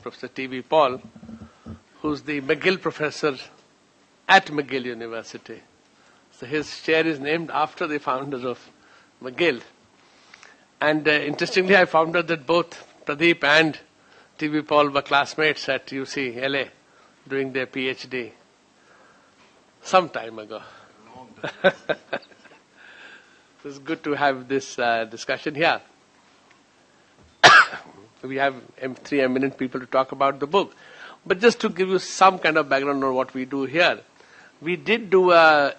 Professor T.V. Paul, who's the McGill professor at McGill University. So his chair is named after the founder of McGill. And interestingly, I found out that both Pradeep and T.V. Paul were classmates at UC LA doing their PhD some time ago. It's good to have this discussion here. We have three eminent people to talk about the book. But just to give you some kind of background on what we do here, we did do a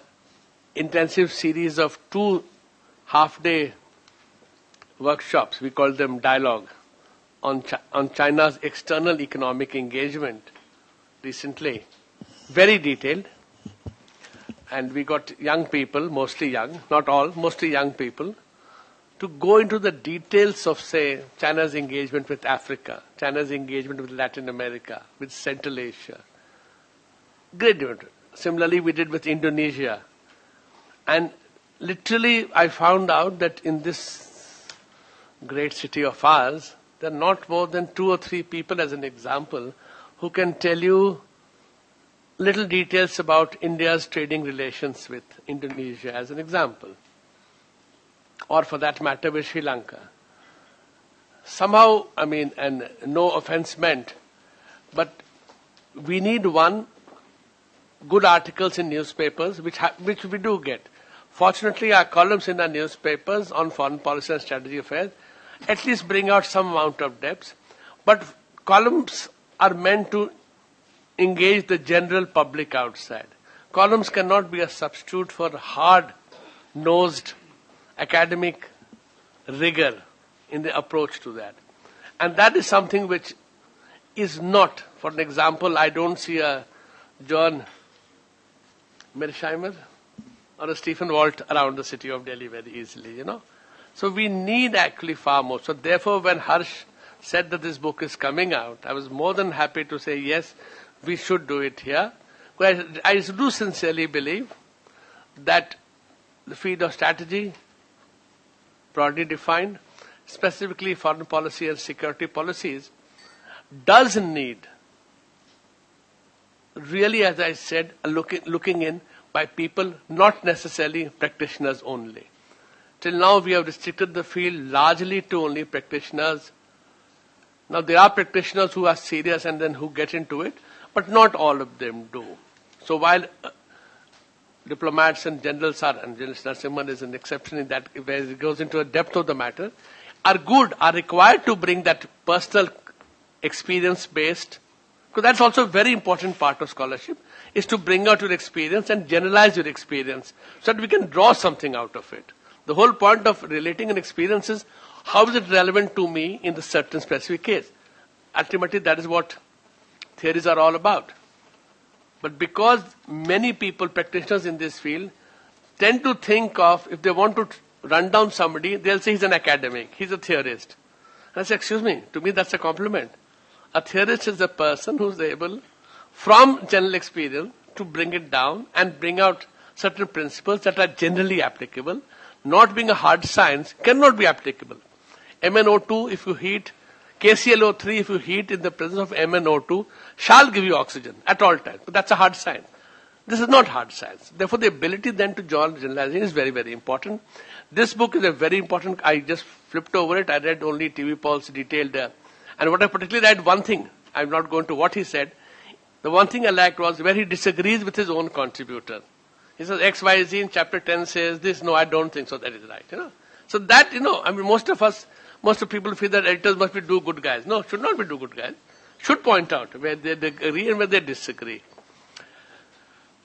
intensive series of 2 half-day workshops. We call them dialogue on China's external economic engagement recently. Very detailed. And we got young people, mostly young, not all, mostly young people, to go into the details of, say, China's engagement with Africa, China's engagement with Latin America, with Central Asia. Great. Similarly, we did with Indonesia. And literally, I found out that in this great city of ours, there are not more than 2 or 3 people, as an example, who can tell you little details about India's trading relations with Indonesia, as an example. Or for that matter, with Sri Lanka. Somehow, and no offense meant, but we need good articles in newspapers, which we do get. Fortunately, our columns in our newspapers on foreign policy and strategy affairs at least bring out some amount of depth. But columns are meant to engage the general public outside. Columns cannot be a substitute for hard-nosed academic rigor in the approach to that. And that is something which is not, for an example, I don't see a John Mearsheimer or a Stephen Walt around the city of Delhi very easily, So we need actually far more. So therefore, when Harsh said that this book is coming out, I was more than happy to say, yes, we should do it here. But I do sincerely believe that the field of strategy, broadly defined, specifically foreign policy and security policies, does need, really, as I said, looking in by people, not necessarily practitioners only. Till now, we have restricted the field largely to only practitioners. Now, there are practitioners who are serious and then who get into it, but not all of them do. So while diplomats and generals are, and General Narasimhan is an exception in that, where it goes into a depth of the matter, are required to bring that personal experience-based, because that's also a very important part of scholarship, is to bring out your experience and generalize your experience so that we can draw something out of it. The whole point of relating an experience is, how is it relevant to me in the certain specific case? Ultimately, that is what theories are all about. But because many people, practitioners in this field, tend to think of, if they want to run down somebody, they'll say he's an academic, he's a theorist. And I say, excuse me, to me that's a compliment. A theorist is a person who's able, from general experience, to bring it down and bring out certain principles that are generally applicable. Not being a hard science, cannot be applicable. MnO2, if you heat, KClO3, if you heat in the presence of MnO2, shall give you oxygen at all times. But that's a hard science. This is not hard science. Therefore, the ability then to draw generalization is very, very important. This book is a very important, I just flipped over it. I read only T.V. Paul's detailed, and what I particularly read, one thing, I'm not going to what he said. The one thing I liked was where he disagrees with his own contributor. He says, X, Y, Z in chapter 10 says this. No, I don't think so. That is right. So that, most of people feel that editors must be do-good guys. No, should not be do-good guys. Should point out where they agree and where they disagree.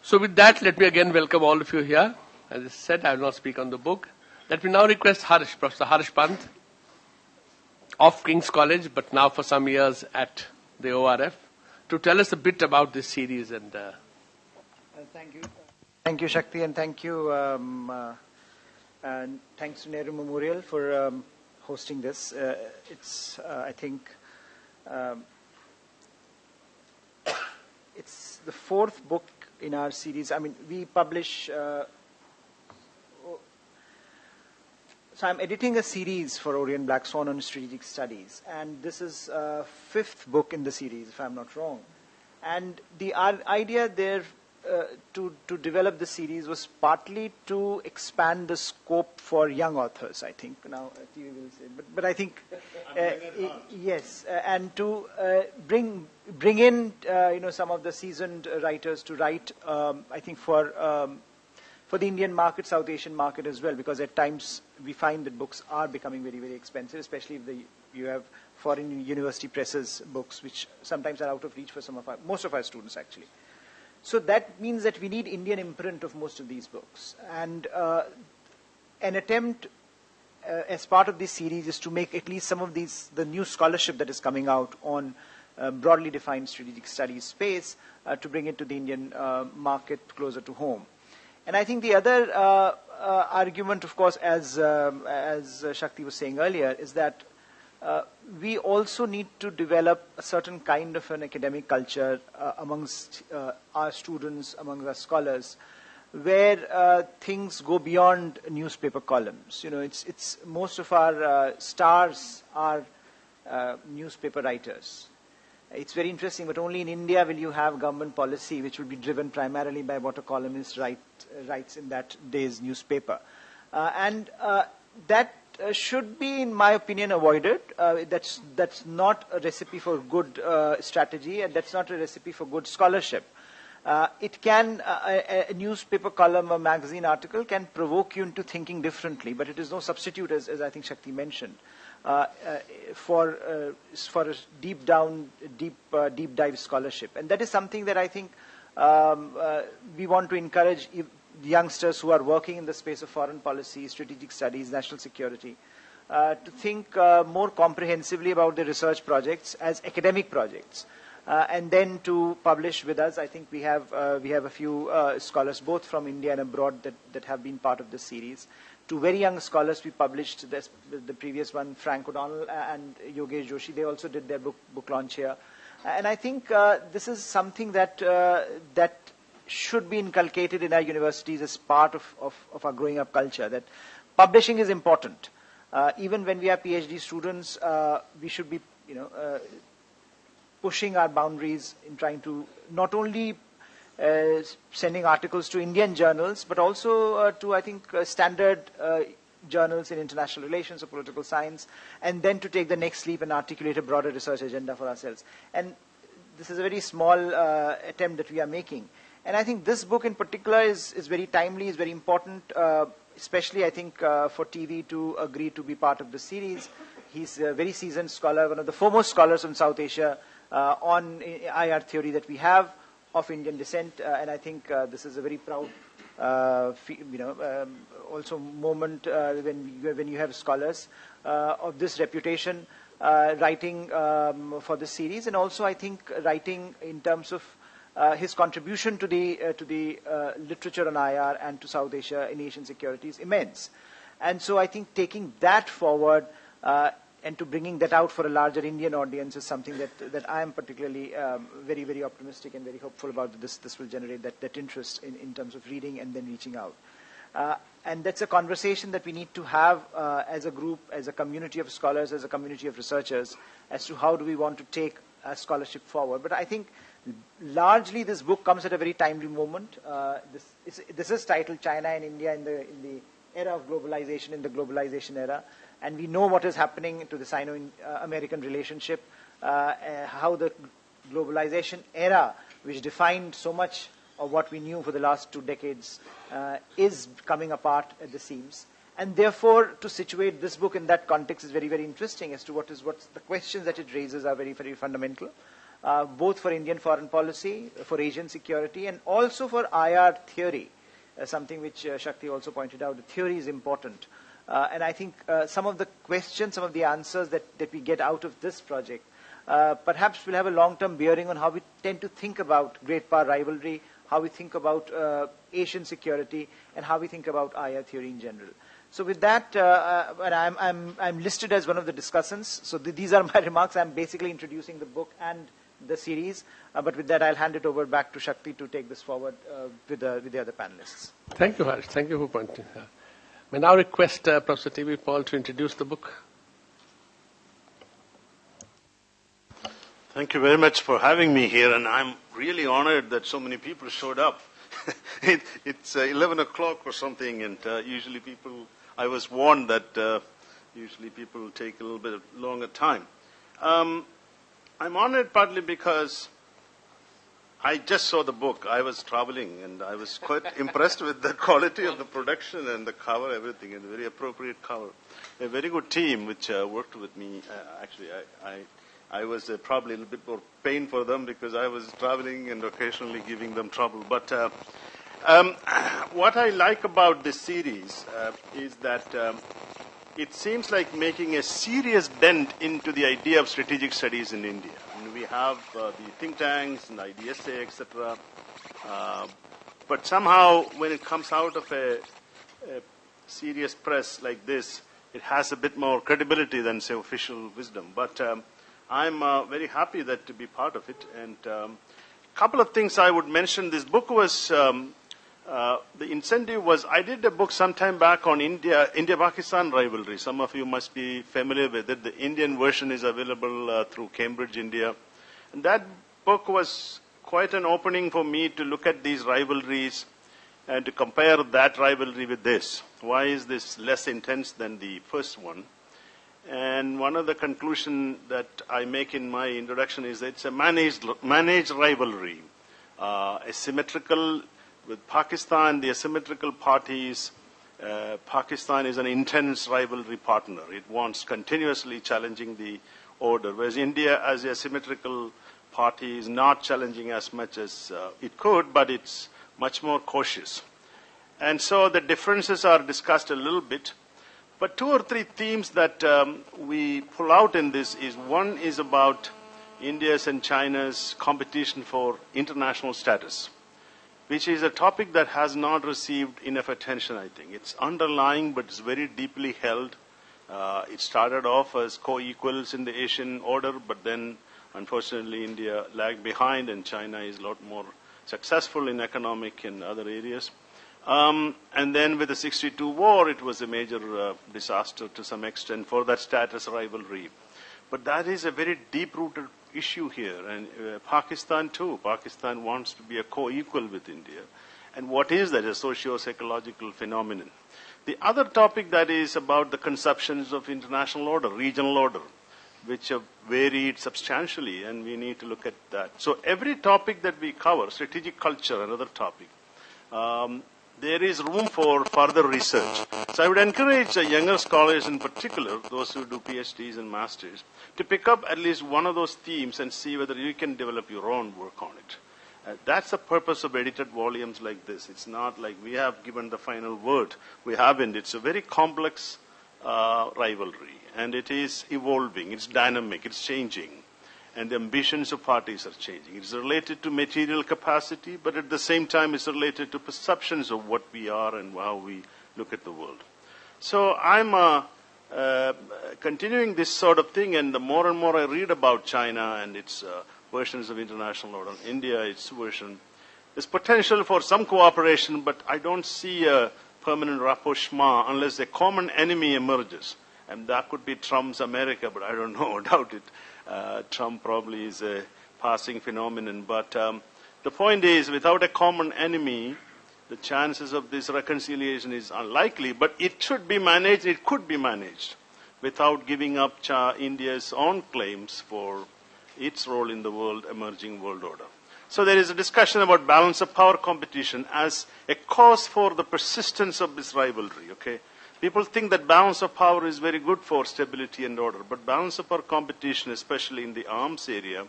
So with that, let me again welcome all of you here. As I said, I will not speak on the book. Let me now request Harsh, Professor Harsh Pant, of King's College, but now for some years at the ORF, to tell us a bit about this series. And thank you. Thank you, Shakti, and thank you, and thanks to Nehru Memorial for hosting this. It's, I think, it's the 4th book in our series. I mean, we publish, So I'm editing a series for Orient Black Swan on strategic studies, and this is fifth book in the series, if I'm not wrong. And the idea there to develop the series was partly to expand the scope for young authors, I think. Now, you will say, but I think, yes, and to bring in, some of the seasoned writers to write, I think for the Indian market, South Asian market as well, because at times we find that books are becoming very, very expensive, especially if you have foreign university presses books, which sometimes are out of reach for most of our students, actually. So that means that we need Indian imprint of most of these books. And an attempt as part of this series is to make at least some of the new scholarship that is coming out on broadly defined strategic studies space to bring it to the Indian market closer to home. And I think the other argument, of course, as Shakti was saying earlier, is that we also need to develop a certain kind of an academic culture amongst our students, among our scholars, where things go beyond newspaper columns. It's most of our stars are newspaper writers. It's very interesting, but only in India will you have government policy which will be driven primarily by what a columnist writes in that day's newspaper. And that should be, in my opinion, avoided. That's not a recipe for good strategy, and that's not a recipe for good scholarship. It can, a newspaper column or magazine article can provoke you into thinking differently, but it is no substitute, as I think Shakti mentioned, for a deep dive scholarship. And that is something that I think we want to encourage youngsters who are working in the space of foreign policy, strategic studies, national security, to think more comprehensively about their research projects as academic projects. And then to publish with us. I think we have a few scholars, both from India and abroad, that have been part of this series. Two very young scholars we published, the previous one, Frank O'Donnell and Yogesh Joshi. They also did their book launch here. And I think this is something that should be inculcated in our universities as part of our growing up culture, that publishing is important. Even when we are PhD students, we should be, pushing our boundaries in trying to not only sending articles to Indian journals, but also to, I think, standard journals in international relations or political science, and then to take the next leap and articulate a broader research agenda for ourselves. And this is a very small attempt that we are making. And I think this book in particular is very timely, is very important, especially, I think, for TV to agree to be part of the series. He's a very seasoned scholar, one of the foremost scholars from South Asia on IR theory that we have of Indian descent, and I think this is a very proud, also moment when you have scholars of this reputation writing for this series, and also I think writing in terms of his contribution to the literature on IR and to South Asia in Asian security is immense, and so I think taking that forward. And to bringing that out for a larger Indian audience is something that I am particularly very, very optimistic and very hopeful about. This will generate that interest in terms of reading and then reaching out. And that's a conversation that we need to have as a group, as a community of scholars, as a community of researchers, as to how do we want to take scholarship forward. But I think largely this book comes at a very timely moment. This is titled China and India in the era of globalization, in the globalization era. And we know what is happening to the Sino-American relationship, how the globalization era, which defined so much of what we knew for the last 2 decades, is coming apart at the seams. And therefore, to situate this book in that context is very, very interesting as to what's the questions that it raises are very, very fundamental, both for Indian foreign policy, for Asian security, and also for IR theory, something which Shakti also pointed out. The theory is important. And I think some of the questions, some of the answers that we get out of this project perhaps will have a long-term bearing on how we tend to think about great power rivalry, how we think about Asian security, and how we think about IR theory in general. So with that, I'm listed as one of the discussants. So these are my remarks. I'm basically introducing the book and the series. But with that, I'll hand it over back to Shakti to take this forward with the other panelists. Thank you, Harsh. Thank you for pointing out. May now request Professor T.V. Paul to introduce the book. Thank you very much for having me here, and I'm really honored that so many people showed up. It's 11 o'clock or something, and usually I was warned that usually people take a little bit longer time. I'm honored partly because I just saw the book. I was traveling, and I was quite impressed with the quality of the production and the cover, everything, and a very appropriate cover. A very good team which worked with me. Actually, I was probably a little bit more pain for them because I was traveling and occasionally giving them trouble. But what I like about this series is that it seems like making a serious dent into the idea of strategic studies in India. And we have the think tanks and IDSA, etc. But somehow, when it comes out of a serious press like this, it has a bit more credibility than, say, official wisdom. But I'm very happy to be part of it. And a couple of things I would mention. This book was, the incentive was, I did a book sometime back on India-Pakistan rivalry. Some of you must be familiar with it. The Indian version is available through Cambridge, India. And that book was quite an opening for me to look at these rivalries and to compare that rivalry with this. Why is this less intense than the first one? And one of the conclusions that I make in my introduction is that it's a managed rivalry. Asymmetrical with Pakistan, the asymmetrical parties, Pakistan is an intense rivalry partner. It wants continuously challenging the order, whereas India as a symmetrical party is not challenging as much as it could, but it's much more cautious. And so the differences are discussed a little bit. But two or three themes that we pull out in this is, one is about India's and China's competition for international status, which is a topic that has not received enough attention, I think. It's underlying, but it's very deeply held. It started off as co-equals in the Asian order, but then, unfortunately, India lagged behind, and China is a lot more successful in economic and other areas. And then with the 62 war, it was a major disaster to some extent for that status rivalry. But that is a very deep-rooted issue here. And Pakistan, too. Pakistan wants to be a co-equal with India. And what is that? A socio-psychological phenomenon. The other topic that is about the conceptions of international order, regional order, which have varied substantially, and we need to look at that. So every topic that we cover, strategic culture, another topic, there is room for further research. So I would encourage younger scholars in particular, those who do PhDs and masters, to pick up at least one of those themes and see whether you can develop your own work on it. That's the purpose of edited volumes like this. It's not like we have given the final word. We haven't. It's a very complex rivalry, and it is evolving. It's dynamic. It's changing. And the ambitions of parties are changing. It's related to material capacity, but at the same time it's related to perceptions of what we are and how we look at the world. So I'm continuing this sort of thing, and the more and more I read about China and its versions of international order, India, its version, there's potential for some cooperation, but I don't see a permanent rapprochement unless a common enemy emerges. And that could be Trump's America, but I don't know, I doubt it. Trump probably is a passing phenomenon. But the point is, without a common enemy, the chances of this reconciliation is unlikely. But it should be managed, it could be managed, without giving up India's own claims for its role in the emerging world order. So there is a discussion about balance of power competition as a cause for the persistence of this rivalry, okay? People think that balance of power is very good for stability and order, but balance of power competition, especially in the arms area,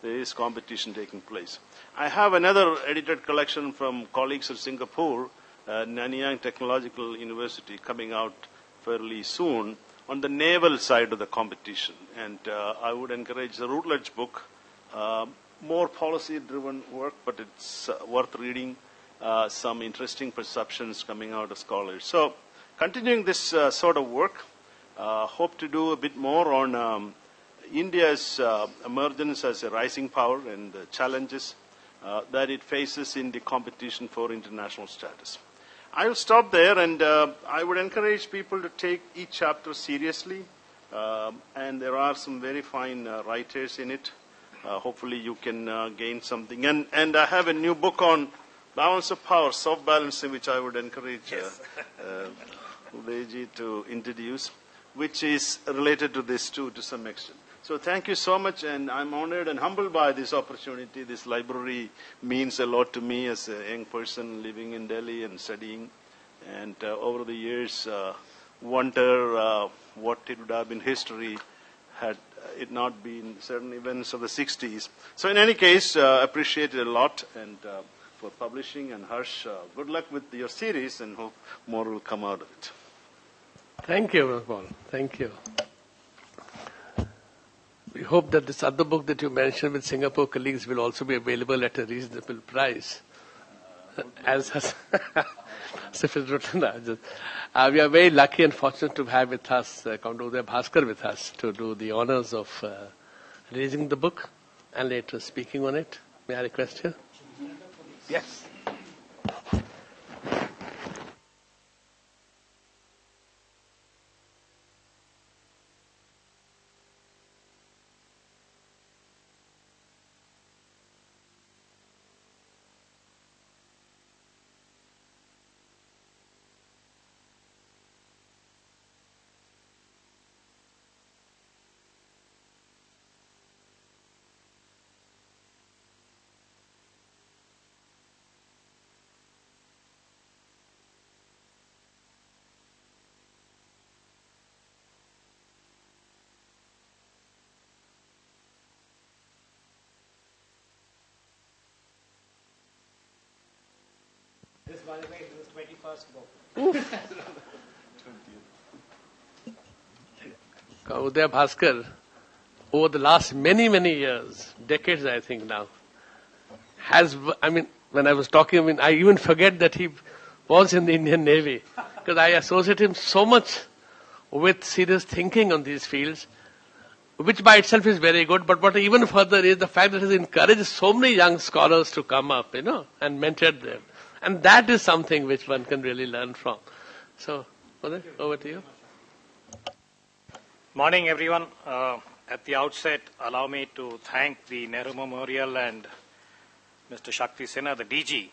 there is competition taking place. I have another edited collection from colleagues at Singapore, Nanyang Technological University, coming out fairly soon on the naval side of the competition. And I would encourage the Routledge book, more policy-driven work, but it's worth reading, some interesting perceptions coming out of scholars. So, continuing this sort of work, hope to do a bit more on India's emergence as a rising power and the challenges that it faces in the competition for international status. I'll stop there, and I would encourage people to take each chapter seriously. And there are some very fine writers in it. Hopefully you can gain something. And I have a new book on balance of power, self-balancing, which I would encourage Udayji to introduce, which is related to this too, to some extent. So thank you so much, and I'm honored and humbled by this opportunity. This library means a lot to me as a young person living in Delhi and studying. And over the years, wonder what it would have been history had it not been certain events of the 60s. So in any case, appreciate it a lot, and for publishing. And Harsh, good luck with your series, and hope more will come out of it. Thank you, Paul. Thank you. We hope that this other book that you mentioned with Singapore colleagues will also be available at a reasonable price. As has written. We are very lucky and fortunate to have with us Commodore Bhaskar with us to do the honors of raising the book and later speaking on it. May I request you? Yes. This, by the way, is his 21st book. Uday Bhaskar, over the last many, many years, decades I think now, when I was talking, I even forget that he was in the Indian Navy, because I associate him so much with serious thinking on these fields, which by itself is very good, but what even further is the fact that he has encouraged so many young scholars to come up, and mentored them. And that is something which one can really learn from. So, Uday, over to you. Morning, everyone. At the outset, allow me to thank the Nehru Memorial and Mr. Shakti Sinha, the DG,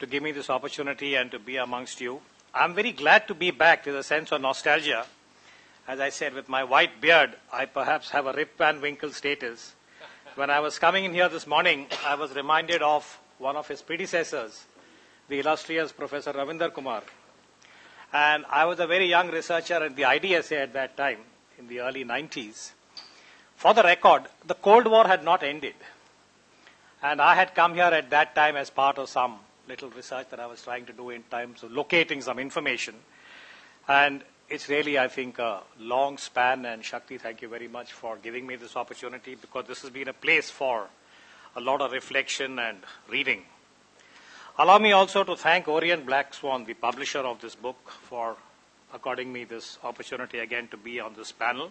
to give me this opportunity and to be amongst you. I'm very glad to be back. There's a sense of nostalgia. As I said, with my white beard, I perhaps have a Rip Van Winkle status. When I was coming in here this morning, I was reminded of one of his predecessors, the illustrious Professor Ravinder Kumar. And I was a very young researcher at the IDSA at that time, in the early 90s. For the record, the Cold War had not ended. And I had come here at that time as part of some little research that I was trying to do in terms of locating some information. And it's really, I think, a long span. And Shakti, thank you very much for giving me this opportunity, because this has been a place for a lot of reflection and reading. Allow me also to thank Orient Black Swan, the publisher of this book, for according me this opportunity again to be on this panel.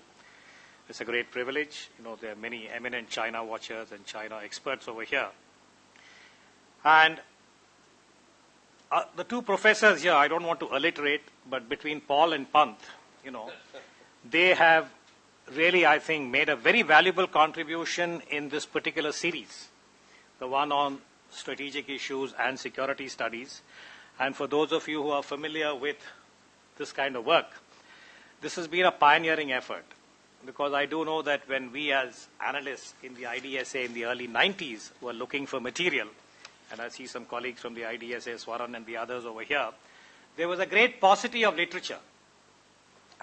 It's a great privilege. There are many eminent China watchers and China experts over here. And the two professors here, I don't want to alliterate, but between Paul and Pant, they have really, I think, made a very valuable contribution in this particular series, the one on strategic issues and security studies. And for those of you who are familiar with this kind of work, this has been a pioneering effort, because I do know that when we as analysts in the IDSA in the early 90s were looking for material, and I see some colleagues from the IDSA, Swaran and the others over here, there was a great paucity of literature.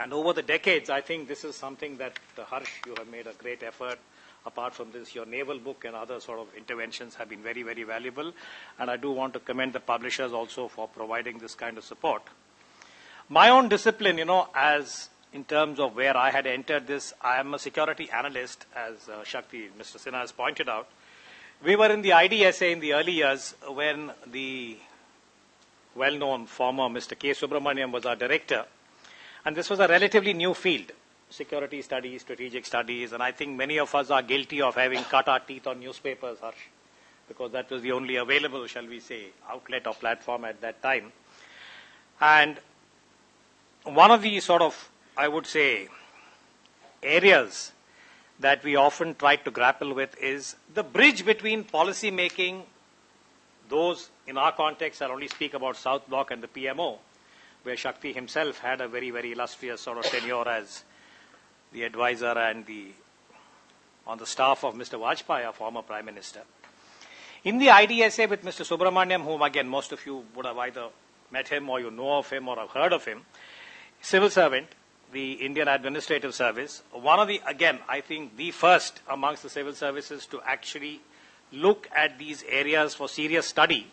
And over the decades, I think this is something that, Harsh, you have made a great effort. Apart from this, your naval book and other sort of interventions have been very, very valuable. And I do want to commend the publishers also for providing this kind of support. My own discipline, as in terms of where I had entered this, I am a security analyst, as Shakti, Mr. Sinha has pointed out. We were in the IDSA in the early years when the well-known former Mr. K. Subramaniam was our director. And this was a relatively new field, security studies, strategic studies, and I think many of us are guilty of having cut our teeth on newspapers, Harsh. because that was the only available, shall we say, outlet or platform at that time. And one of the sort of, I would say, areas that we often try to grapple with is the bridge between policy making, those in our context, I'll only speak about South Bloc and the PMO, where Shakti himself had a very, very illustrious sort of tenure as the advisor and on the staff of Mr. Vajpayee, our former Prime Minister. In the IDSA with Mr. Subramaniam, whom again most of you would have either met him or you know of him or have heard of him, civil servant, the Indian Administrative Service, one of the, again, I think the first amongst the civil services to actually look at these areas for serious study.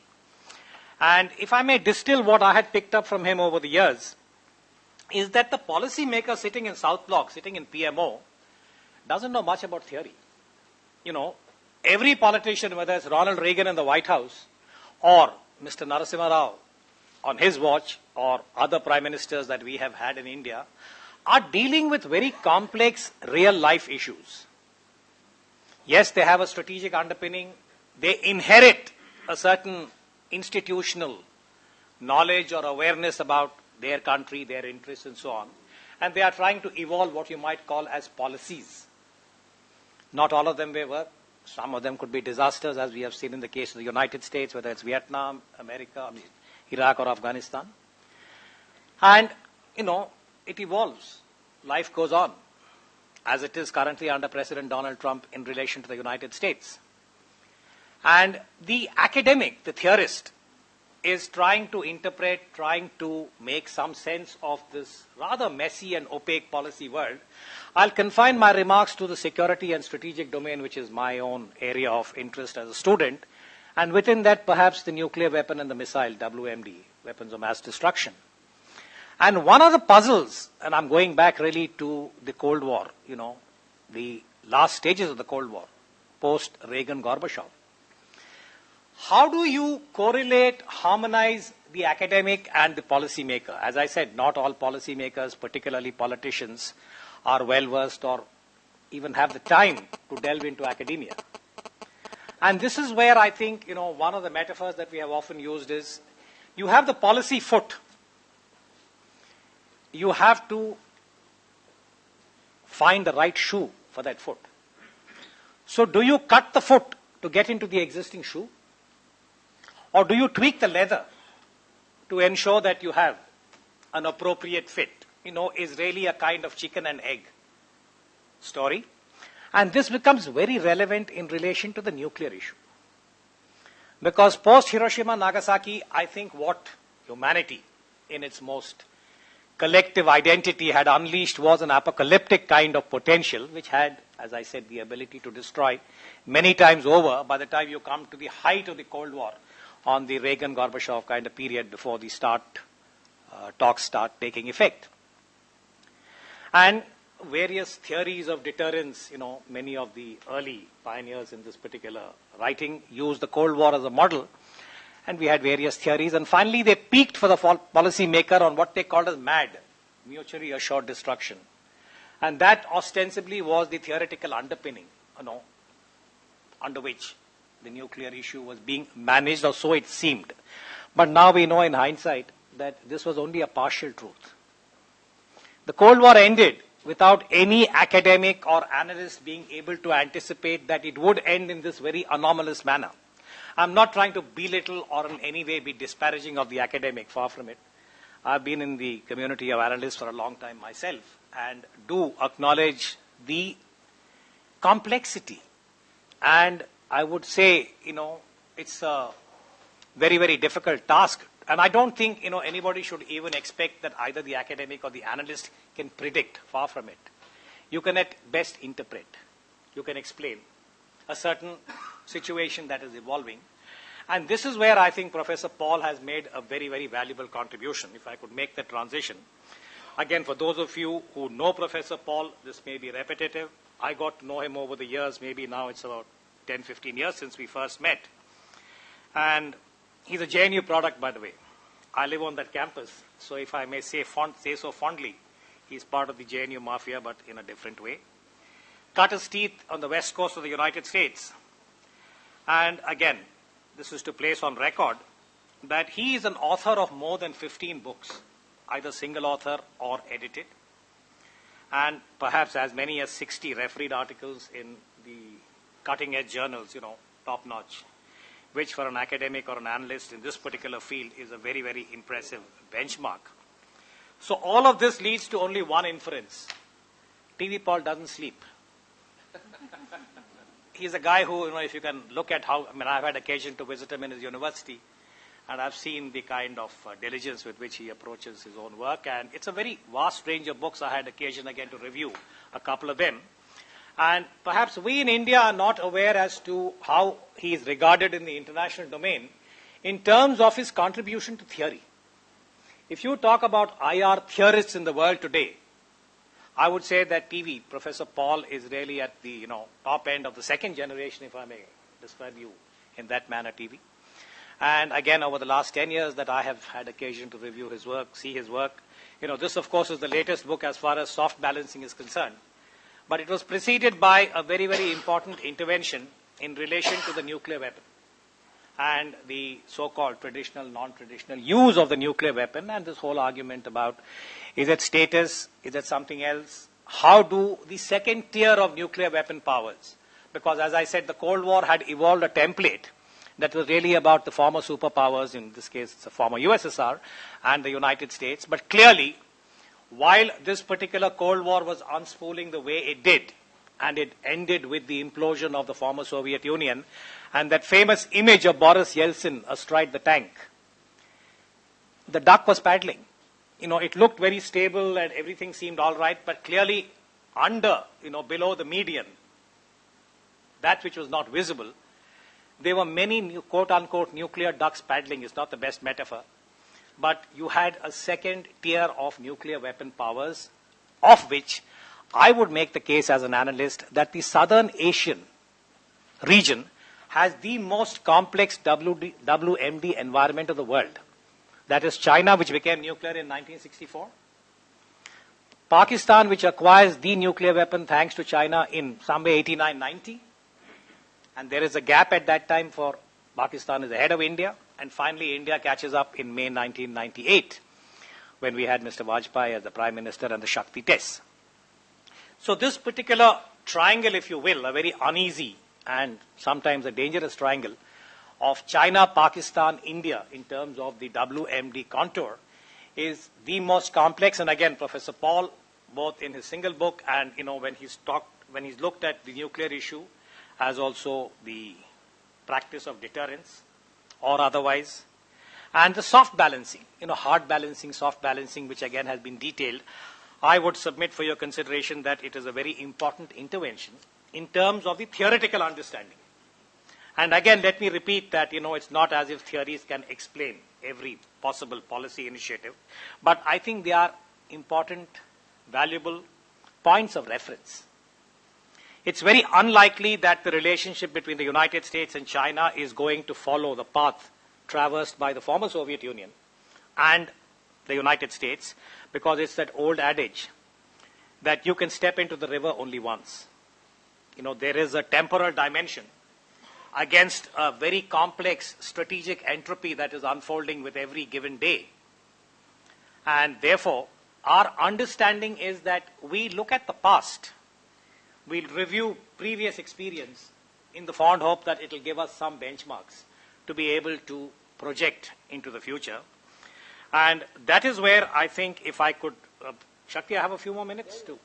And if I may distill what I had picked up from him over the years, is that the policy maker sitting in South Bloc, sitting in PMO, doesn't know much about theory. You know, every politician, whether it's Ronald Reagan in the White House or Mr. Narasimhan Rao on his watch or other prime ministers that we have had in India, are dealing with very complex real life issues. Yes, they have a strategic underpinning. They inherit a certain institutional knowledge or awareness about their country, their interests and so on. And they are trying to evolve what you might call as policies. Not all of them may work. Some of them could be disasters, as we have seen in the case of the United States, whether it's Vietnam, America, Iraq or Afghanistan. And, you know, it evolves. Life goes on, as it is currently under President Donald Trump in relation to the United States. And the academic, the theorist, is trying to interpret, trying to make some sense of this rather messy and opaque policy world. I'll confine my remarks to the security and strategic domain, which is my own area of interest as a student, and within that perhaps the nuclear weapon and the missile, WMD, weapons of mass destruction. And one of the puzzles, and I'm going back really to the Cold War, you know, the last stages of the Cold War, post-Reagan-Gorbachev. How do you correlate, harmonize the academic and the policymaker? As I said, not all policymakers, particularly politicians, are well-versed or even have the time to delve into academia. And this is where I think, you know, one of the metaphors that we have often used is, you have the policy foot. You have to find the right shoe for that foot. So do you cut the foot to get into the existing shoe? Or do you tweak the leather to ensure that you have an appropriate fit? You know, is really a kind of chicken and egg story. And this becomes very relevant in relation to the nuclear issue. Because post-Hiroshima, Nagasaki, I think what humanity in its most collective identity had unleashed was an apocalyptic kind of potential, which had, as I said, the ability to destroy many times over by the time you come to the height of the Cold War on the Reagan-Gorbachev kind of period before the talks start taking effect. And various theories of deterrence, you know, many of the early pioneers in this particular writing used the Cold War as a model. And we had various theories. And finally, they peaked for the policy maker on what they called as MAD, mutually assured destruction. And that ostensibly was the theoretical underpinning, you know, under which the nuclear issue was being managed, or so it seemed. But now we know in hindsight that this was only a partial truth. The Cold War ended without any academic or analyst being able to anticipate that it would end in this very anomalous manner. I'm not trying to belittle or in any way be disparaging of the academic, far from it. I've been in the community of analysts for a long time myself and do acknowledge the complexity. And I would say, you know, it's a very, very difficult task. And I don't think, you know, anybody should even expect that either the academic or the analyst can predict, far from it. You can at best interpret. You can explain a certain situation that is evolving. And this is where I think Professor Paul has made a very, very valuable contribution, if I could make the transition. Again, for those of you who know Professor Paul, this may be repetitive. I got to know him over the years, maybe now it's about 10, 15 years since we first met. And he's a JNU product, by the way. I live on that campus, so if I may say so fondly, he's part of the JNU mafia, but in a different way. Cut his teeth on the west coast of the United States. And again, this is to place on record that he is an author of more than 15 books, either single author or edited, and perhaps as many as 60 refereed articles in the cutting-edge journals, top-notch, which for an academic or an analyst in this particular field is a very, very impressive benchmark. So all of this leads to only one inference. TV Paul doesn't sleep. He's a guy who, if you can look at how, I've had occasion to visit him in his university, and I've seen the kind of diligence with which he approaches his own work, and it's a very vast range of books. I had occasion again to review a couple of them. And perhaps we in India are not aware as to how he is regarded in the international domain in terms of his contribution to theory. If you talk about IR theorists in the world today, I would say that TV, Professor Paul, is really at the top end of the second generation, if I may describe you in that manner, TV. And again, over the last 10 years that I have had occasion to review his work, see his work, this of course is the latest book as far as soft balancing is concerned. But it was preceded by a very, very important intervention in relation to the nuclear weapon and the so-called traditional, non-traditional use of the nuclear weapon, and this whole argument about is it status, is it something else? How do the second tier of nuclear weapon powers, because as I said, the Cold War had evolved a template that was really about the former superpowers, in this case it's the former USSR and the United States, but clearly while this particular Cold War was unspooling the way it did, and it ended with the implosion of the former Soviet Union, and that famous image of Boris Yeltsin astride the tank, the duck was paddling. It looked very stable and everything seemed all right, but clearly under, below the median, that which was not visible, there were many quote-unquote nuclear ducks paddling. Is not the best metaphor. But you had a second tier of nuclear weapon powers, of which I would make the case as an analyst that the Southern Asian region has the most complex WMD environment of the world. That is China, which became nuclear in 1964. Pakistan, which acquires the nuclear weapon thanks to China in somewhere 89-90. And there is a gap at that time for Pakistan is ahead of India. And finally, India catches up in May 1998, when we had Mr. Vajpayee as the Prime Minister and the Shakti tests. So this particular triangle, if you will, a very uneasy and sometimes a dangerous triangle of China, Pakistan, India in terms of the WMD contour is the most complex. And again, Professor Paul, both in his single book and when he's looked at the nuclear issue as also the practice of deterrence or otherwise, and the soft balancing, hard balancing, soft balancing, which again has been detailed, I would submit for your consideration that it is a very important intervention in terms of the theoretical understanding. And again, let me repeat that, it's not as if theories can explain every possible policy initiative, but I think they are important, valuable points of reference. It's very unlikely that the relationship between the United States and China is going to follow the path traversed by the former Soviet Union and the United States, because it's that old adage that you can step into the river only once. There is a temporal dimension against a very complex strategic entropy that is unfolding with every given day. And therefore, our understanding is that we look at the past. We'll review previous experience in the fond hope that it will give us some benchmarks to be able to project into the future. And that is where I think if I could, Shakti, I have a few more minutes too.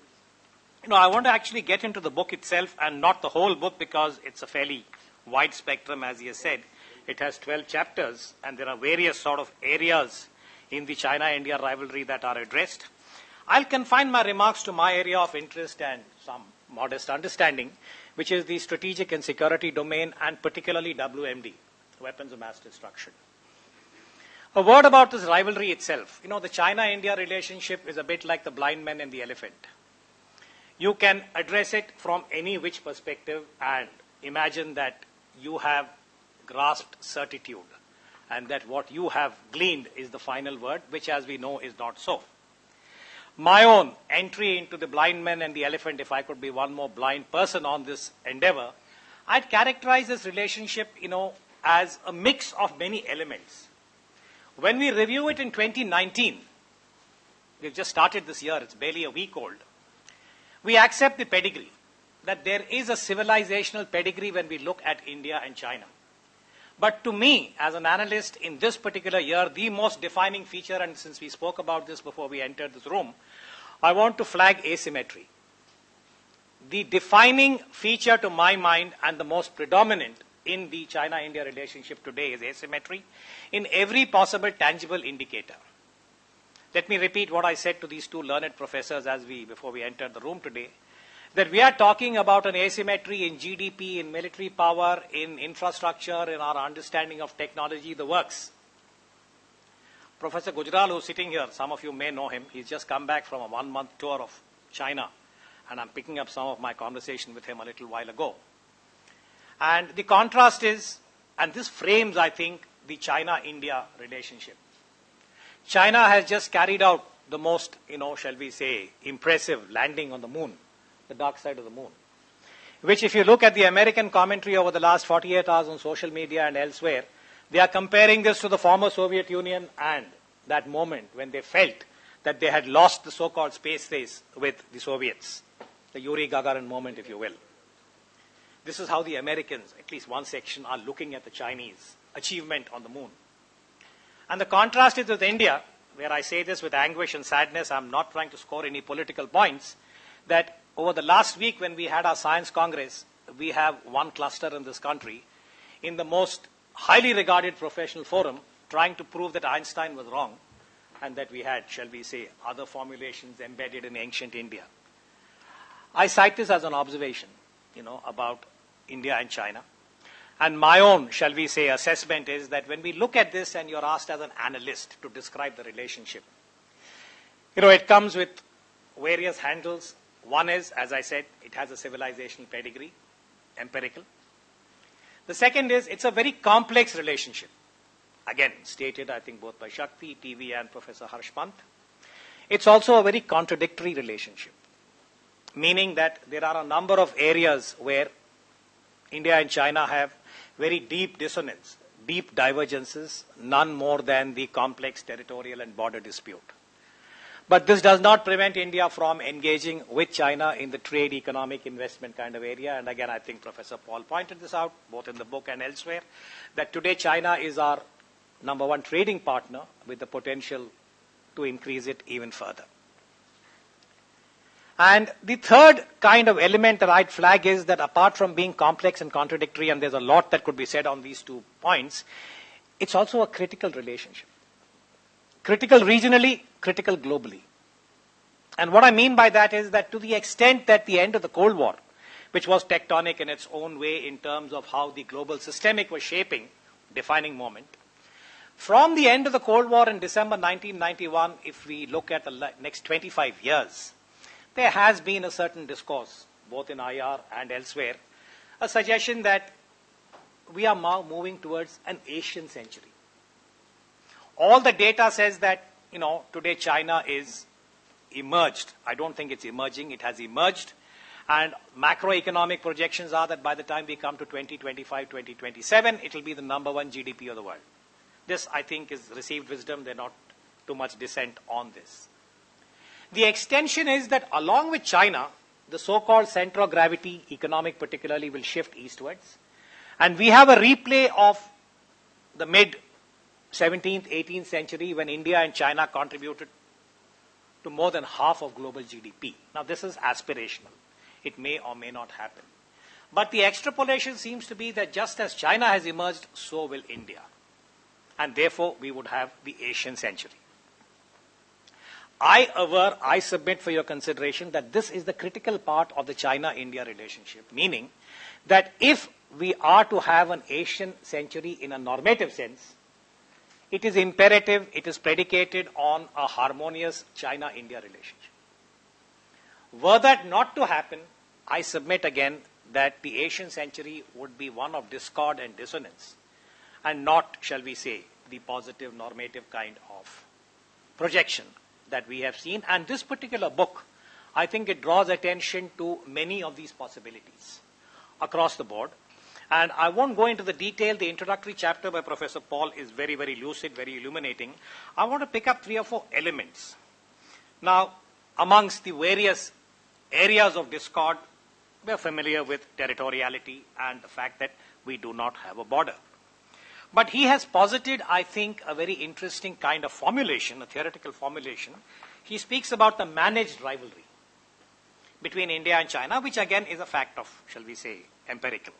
I want to actually get into the book itself and not the whole book because it's a fairly wide spectrum, as he has said. It has 12 chapters and there are various sort of areas in the China-India rivalry that are addressed. I'll confine my remarks to my area of interest and some modest understanding, which is the strategic and security domain and particularly WMD, weapons of mass destruction. A word about this rivalry itself. The China-India relationship is a bit like the blind man and the elephant. You can address it from any which perspective and imagine that you have grasped certitude and that what you have gleaned is the final word, which as we know is not so. My own entry into the blind man and the elephant, if I could be one more blind person on this endeavor, I'd characterize this relationship, as a mix of many elements. When we review it in 2019, we've just started this year, it's barely a week old, we accept the pedigree, that there is a civilizational pedigree when we look at India and China. But to me, as an analyst in this particular year, the most defining feature, and since we spoke about this before we entered this room, I want to flag asymmetry. The defining feature to my mind and the most predominant in the China-India relationship today is asymmetry in every possible tangible indicator. Let me repeat what I said to these two learned professors before we entered the room today, that we are talking about an asymmetry in GDP, in military power, in infrastructure, in our understanding of technology, the works. Professor Gujral, who's sitting here, some of you may know him, he's just come back from a 1-month tour of China, and I'm picking up some of my conversation with him a little while ago. And the contrast is, and this frames, I think, the China-India relationship. China has just carried out the most, shall we say, impressive landing on the moon, the dark side of the moon, which if you look at the American commentary over the last 48 hours on social media and elsewhere, they are comparing this to the former Soviet Union and that moment when they felt that they had lost the so-called space race with the Soviets, the Yuri Gagarin moment, if you will. This is how the Americans, at least one section, are looking at the Chinese achievement on the moon. And the contrast is with India, where I say this with anguish and sadness, I'm not trying to score any political points, that over the last week when we had our Science Congress, we have one cluster in this country, in the most highly regarded professional forum, trying to prove that Einstein was wrong, and that we had, shall we say, other formulations embedded in ancient India. I cite this as an observation, about India and China. And my own, shall we say, assessment is that when we look at this and you're asked as an analyst to describe the relationship, it comes with various handles. One is, as I said, it has a civilizational pedigree, empirical. The second is, it's a very complex relationship. Again, stated, I think, both by Shakti, TV, and Professor Harsh Pant. It's also a very contradictory relationship, meaning that there are a number of areas where India and China have very deep dissonance, deep divergences, none more than the complex territorial and border dispute. But this does not prevent India from engaging with China in the trade, economic, investment kind of area. And again, I think Professor Paul pointed this out, both in the book and elsewhere, that today China is our number one trading partner with the potential to increase it even further. And the third kind of element that I'd flag is that apart from being complex and contradictory, and there's a lot that could be said on these 2 points, it's also a critical relationship. Critical regionally, critical globally. And what I mean by that is that to the extent that the end of the Cold War, which was tectonic in its own way in terms of how the global systemic was shaping, defining moment, from the end of the Cold War in December 1991, if we look at the next 25 years, there has been a certain discourse, both in IR and elsewhere, a suggestion that we are now moving towards an Asian century. All the data says that, today China is emerged. I don't think it's emerging, it has emerged. And macroeconomic projections are that by the time we come to 2025, 2027, it will be the number one GDP of the world. This, I think, is received wisdom. There's not too much dissent on this. The extension is that along with China, the so-called center of gravity, economic particularly, will shift eastwards. And we have a replay of the mid-17th, 18th century when India and China contributed to more than half of global GDP. Now, this is aspirational. It may or may not happen. But the extrapolation seems to be that just as China has emerged, so will India. And therefore, we would have the Asian century. I submit for your consideration that this is the critical part of the China-India relationship, meaning that if we are to have an Asian century in a normative sense, it is imperative, it is predicated on a harmonious China-India relationship. Were that not to happen, I submit again that the Asian century would be one of discord and dissonance, and not, shall we say, the positive normative kind of projection that we have seen. And this particular book, I think it draws attention to many of these possibilities across the board. And I won't go into the detail. The introductory chapter by Professor Paul is very, very lucid, very illuminating. I want to pick up 3 or 4 elements. Now, amongst the various areas of discord, we're familiar with territoriality and the fact that we do not have a border. But he has posited, I think, a very interesting kind of formulation, a theoretical formulation. He speaks about the managed rivalry between India and China, which again is a fact of, shall we say, empirical.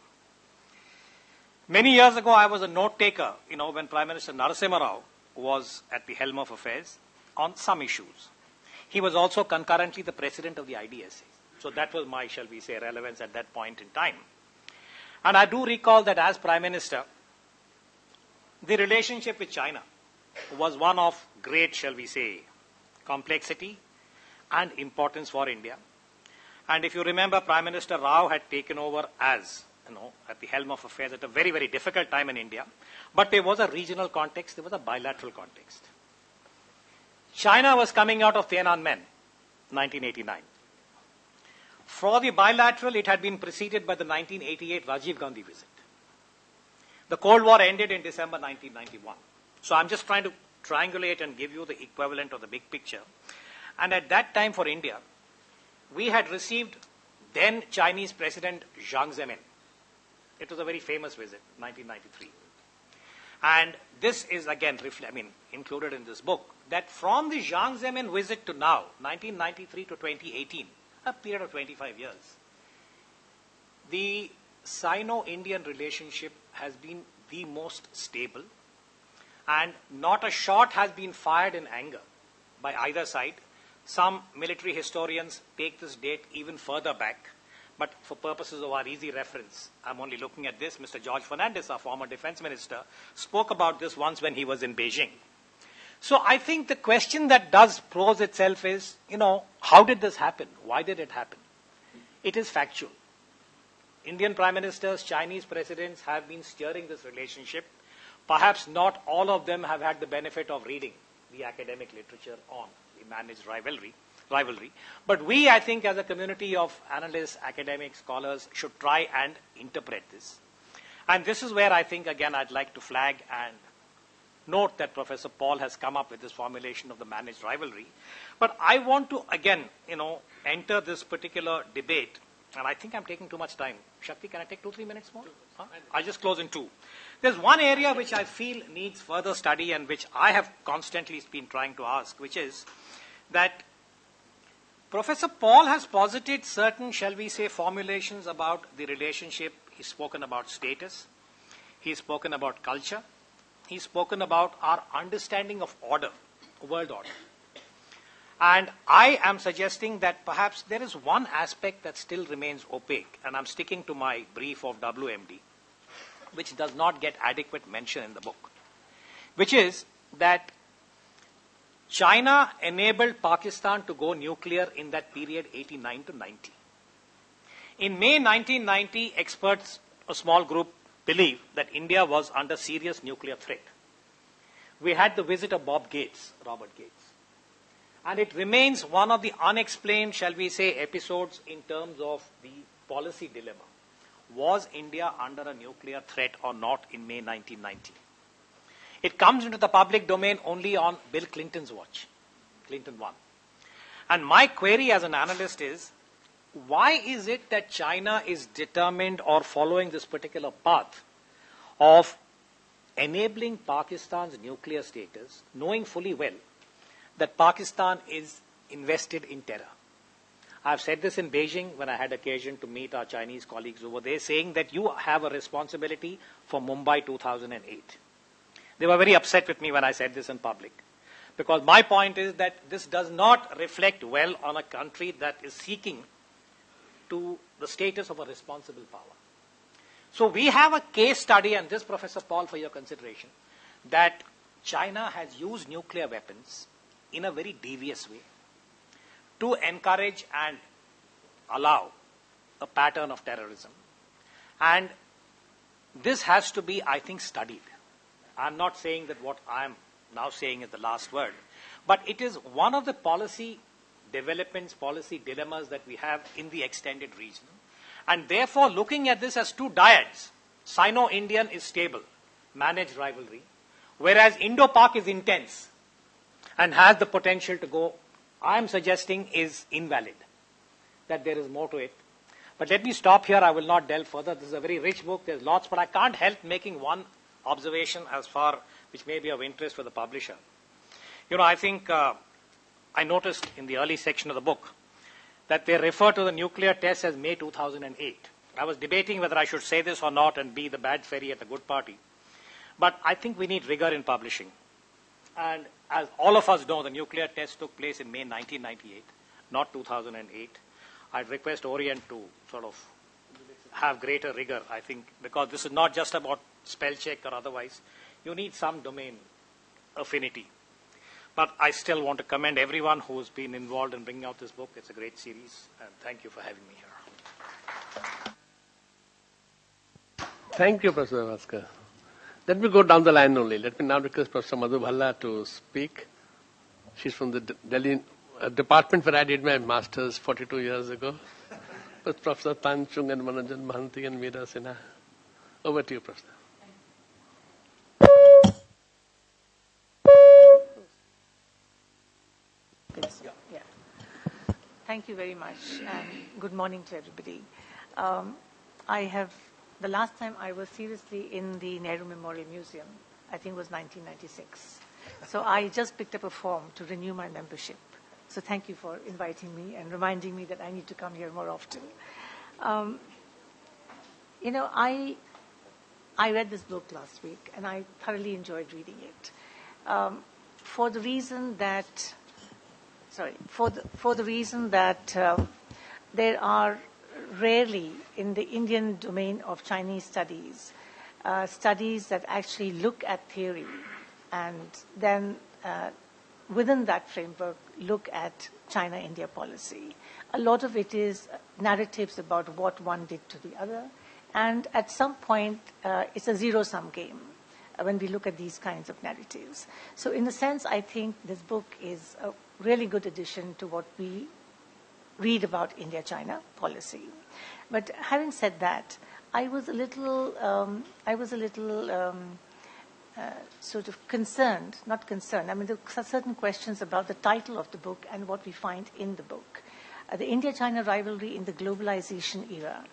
Many years ago, I was a note taker, when Prime Minister Narasimhan was at the helm of affairs on some issues. He was also concurrently the president of the IDSA. So that was my, shall we say, relevance at that point in time. And I do recall that as Prime Minister, the relationship with China was one of great, shall we say, complexity and importance for India. And if you remember, Prime Minister Rao had taken over as, at the helm of affairs at a very, very difficult time in India. But there was a regional context, there was a bilateral context. China was coming out of Tiananmen, 1989. For the bilateral, it had been preceded by the 1988 Rajiv Gandhi visit. The Cold War ended in December 1991. So I'm just trying to triangulate and give you the equivalent of the big picture. And at that time for India, we had received then Chinese President Jiang Zemin. It was a very famous visit, 1993. And this is again included in this book, that from the Jiang Zemin visit to now, 1993 to 2018, a period of 25 years, the Sino-Indian relationship has been the most stable, and not a shot has been fired in anger by either side. Some military historians take this date even further back, but for purposes of our easy reference, I'm only looking at this. Mr. George Fernandez, our former defense minister, spoke about this once when he was in Beijing. So I think the question that does pose itself is, how did this happen? Why did it happen? It is factual. Indian prime ministers, Chinese presidents have been steering this relationship. Perhaps not all of them have had the benefit of reading the academic literature on the managed rivalry. But we, I think, as a community of analysts, academics, scholars, should try and interpret this. And this is where I think, again, I'd like to flag and note that Professor Paul has come up with this formulation of the managed rivalry. But I want to, again, enter this particular debate. And I think I'm taking too much time. Shakti, can I take 2-3 minutes more? Huh? I'll just close in 2. There's one area which I feel needs further study and which I have constantly been trying to ask, which is that Professor Paul has posited certain, shall we say, formulations about the relationship. He's spoken about status. He's spoken about culture. He's spoken about our understanding of order, world order. And I am suggesting that perhaps there is one aspect that still remains opaque, and I'm sticking to my brief of WMD, which does not get adequate mention in the book, which is that China enabled Pakistan to go nuclear in that period 89 to 90. In May 1990, experts, a small group, believe that India was under serious nuclear threat. We had the visit of Robert Gates. And it remains one of the unexplained, shall we say, episodes in terms of the policy dilemma. Was India under a nuclear threat or not in May 1990? It comes into the public domain only on Bill Clinton's watch, Clinton 1. And my query as an analyst is, why is it that China is determined or following this particular path of enabling Pakistan's nuclear status, knowing fully well that Pakistan is invested in terror? I've said this in Beijing when I had occasion to meet our Chinese colleagues over there, saying that you have a responsibility for Mumbai 2008. They were very upset with me when I said this in public, because my point is that this does not reflect well on a country that is seeking to the status of a responsible power. So we have a case study, and this, Professor Paul, for your consideration, that China has used nuclear weapons in a very devious way to encourage and allow a pattern of terrorism. And this has to be, I think, studied. I'm not saying that what I'm now saying is the last word, but it is one of the policy developments, policy dilemmas that we have in the extended region. And therefore, looking at this as two dyads, Sino-Indian is stable, managed rivalry, whereas Indo-Pak is intense and has the potential to go, I'm suggesting, is invalid, that there is more to it. But let me stop here. I will not delve further. This is a very rich book. There's lots, but I can't help making one observation which may be of interest for the publisher. I think I noticed in the early section of the book that they refer to the nuclear test as May 2008. I was debating whether I should say this or not and be the bad fairy at the good party. But I think we need rigor in publishing. And as all of us know, the nuclear test took place in May 1998, not 2008. I'd request Orient to sort of have greater rigor, I think, because this is not just about spell check or otherwise. You need some domain affinity. But I still want to commend everyone who's been involved in bringing out this book. It's a great series, and thank you for having me here. Thank you, Professor Bhaskar. Let me go down the line only. Let me now request Professor Madhu Bhalla to speak. She's from the Delhi department where I did my master's 42 years ago. With Professor Pant and Manojan Mahanti and Meera Sinha. Over to you, Professor. Yeah. Thank you very much, and good morning to everybody. The last time I was seriously in the Nehru Memorial Museum, I think it was 1996. So I just picked up a form to renew my membership. So thank you for inviting me and reminding me that I need to come here more often. I read this book last week, and I thoroughly enjoyed reading it. For the reason that there are rarely in the Indian domain of Chinese studies, studies that actually look at theory and then within that framework look at China-India policy. A lot of it is narratives about what one did to the other, and at some point it's a zero-sum game when we look at these kinds of narratives. So in a sense, I think this book is a really good addition to what we read about India-China policy. But having said that, I was a little sort of concerned, not concerned. I mean, there are certain questions about the title of the book and what we find in the book. The India-China rivalry in the globalization era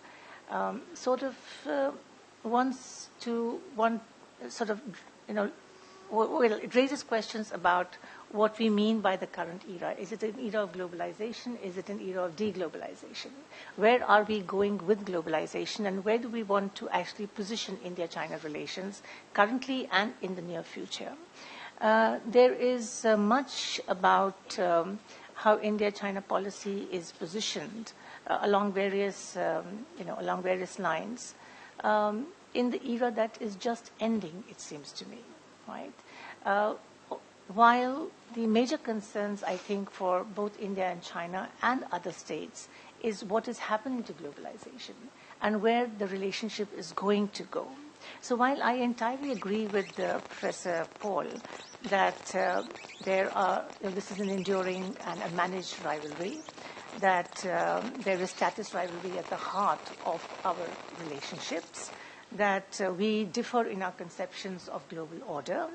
it raises questions about what we mean by the current era. Is it an era of globalization? Is it an era of deglobalization? Where are we going with globalization, and where do we want to actually position India-China relations currently and in the near future? There is much about how India-China policy is positioned along various lines in the era that is just ending, it seems to me, right? While the major concerns, I think, for both India and China and other states is what is happening to globalization and where the relationship is going to go. So while I entirely agree with Professor Paul that this is an enduring and a managed rivalry, that there is status rivalry at the heart of our relationships, that we differ in our conceptions of global order,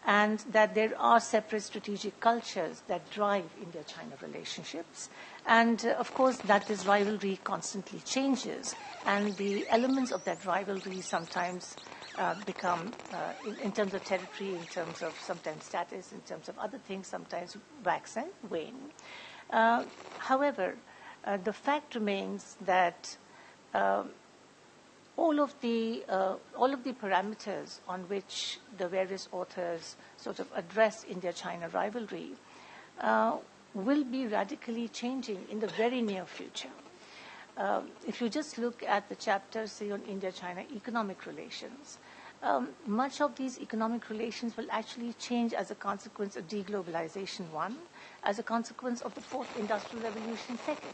and that there are separate strategic cultures that drive India-China relationships. And, of course, that this rivalry constantly changes, and the elements of that rivalry sometimes become, in terms of territory, in terms of sometimes status, in terms of other things, sometimes wax and wane. However, the fact remains that all of the parameters on which the various authors sort of address India-China rivalry will be radically changing in the very near future. If you just look at the chapters, say, on India-China economic relations, much of these economic relations will actually change as a consequence of deglobalization, one, as a consequence of the fourth industrial revolution, second.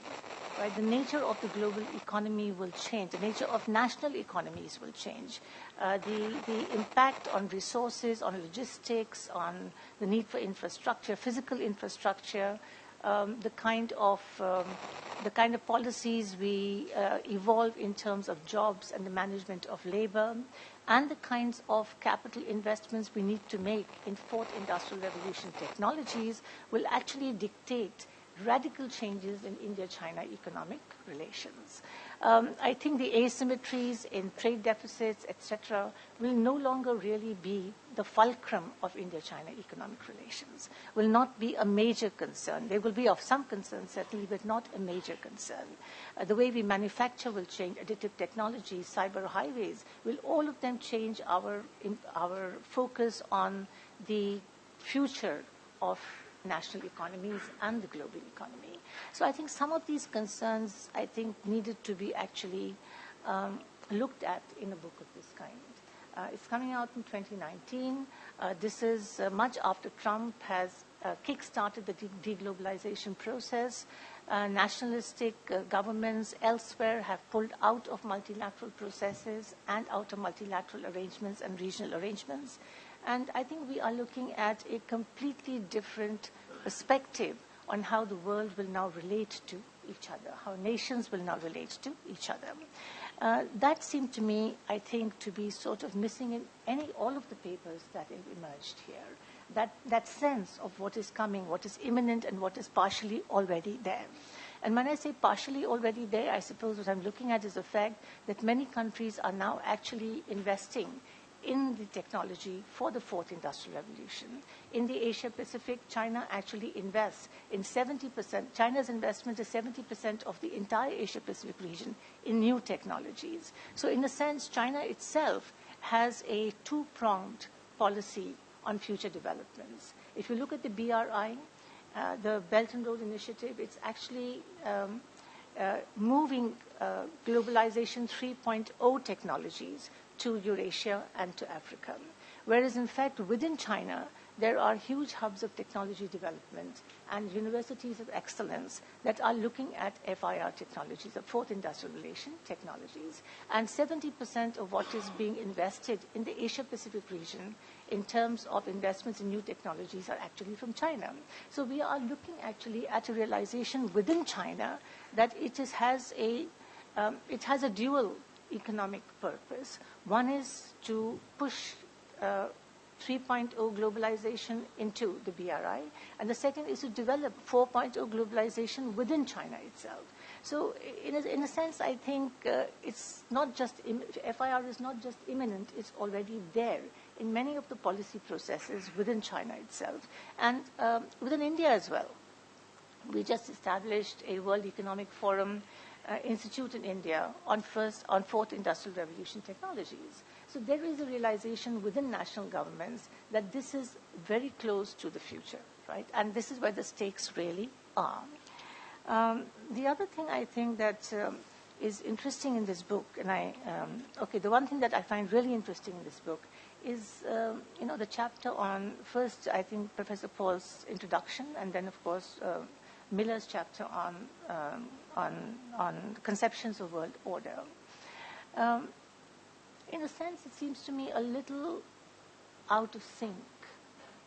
Right? The nature of the global economy will change. The nature of national economies will change. The impact on resources, on logistics, on the need for infrastructure, physical infrastructure, the kind of policies we evolve in terms of jobs and the management of labor, and the kinds of capital investments we need to make in fourth industrial revolution technologies will actually dictate radical changes in India-China economic relations. I think the asymmetries in trade deficits, etc., will no longer really be the fulcrum of India-China economic relations, will not be a major concern. They will be of some concern, certainly, but not a major concern. The way we manufacture will change, additive technology, cyber highways, will all of them change our focus on the future of national economies and the global economy. So I think some of these concerns, I think, needed to be actually looked at in a book of this kind. It's coming out in 2019. This is much after Trump has kick-started the deglobalization process. Nationalistic governments elsewhere have pulled out of multilateral processes and out of multilateral arrangements and regional arrangements. And I think we are looking at a completely different perspective on how the world will now relate to each other, how nations will now relate to each other. That seemed to me, I think, to be sort of missing in all of the papers that have emerged here. That sense of what is coming, what is imminent, and what is partially already there. And when I say partially already there, I suppose what I'm looking at is the fact that many countries are now actually investing in the technology for the fourth industrial revolution. In the Asia-Pacific, China actually invests in 70%. China's investment is 70% of the entire Asia-Pacific region in new technologies. So in a sense, China itself has a two-pronged policy on future developments. If you look at the BRI, the Belt and Road Initiative, it's actually moving globalization 3.0 technologies to Eurasia and to Africa. Whereas, in fact, within China, there are huge hubs of technology development and universities of excellence that are looking at FIR technologies, the fourth industrial relation technologies. And 70% of what is being invested in the Asia-Pacific region in terms of investments in new technologies are actually from China. So we are looking actually at a realization within China that it has a dual economic purpose. One is to push 3.0 globalization into the BRI, and the second is to develop 4.0 globalization within China itself. So in a sense, I think it's not just, FIR is not just imminent, it's already there in many of the policy processes within China itself, and within India as well. We just established a World Economic Forum institute in India on fourth industrial revolution technologies. So there is a realization within national governments that this is very close to the future, right? And this is where the stakes really are. The other thing I think that is interesting in this book, and the one thing that I find really interesting in this book is, the chapter on, first, I think, Professor Paul's introduction, and then, of course, Miller's chapter on conceptions of world order. In a sense, it seems to me a little out of sync.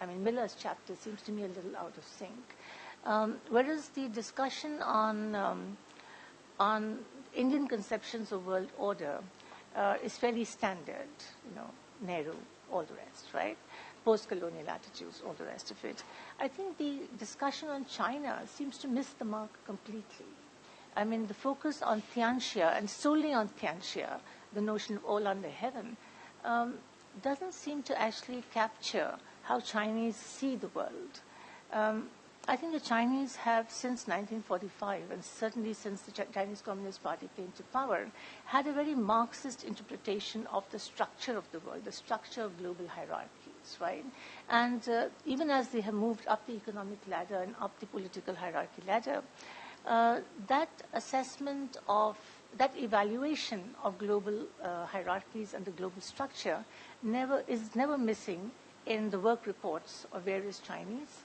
I mean, Miller's chapter seems to me a little out of sync. Whereas the discussion on Indian conceptions of world order is fairly standard, Nehru, all the rest, right? Post-colonial attitudes, all the rest of it. I think the discussion on China seems to miss the mark completely. I mean, the focus on Tianxia, and solely on Tianxia, the notion of all under heaven, doesn't seem to actually capture how Chinese see the world. I think the Chinese have, since 1945, and certainly since the Chinese Communist Party came to power, had a very Marxist interpretation of the structure of the world, the structure of global hierarchies, right? And even as they have moved up the economic ladder and up the political hierarchy ladder, that assessment of, that evaluation of global hierarchies and the global structure is never missing in the work reports of various Chinese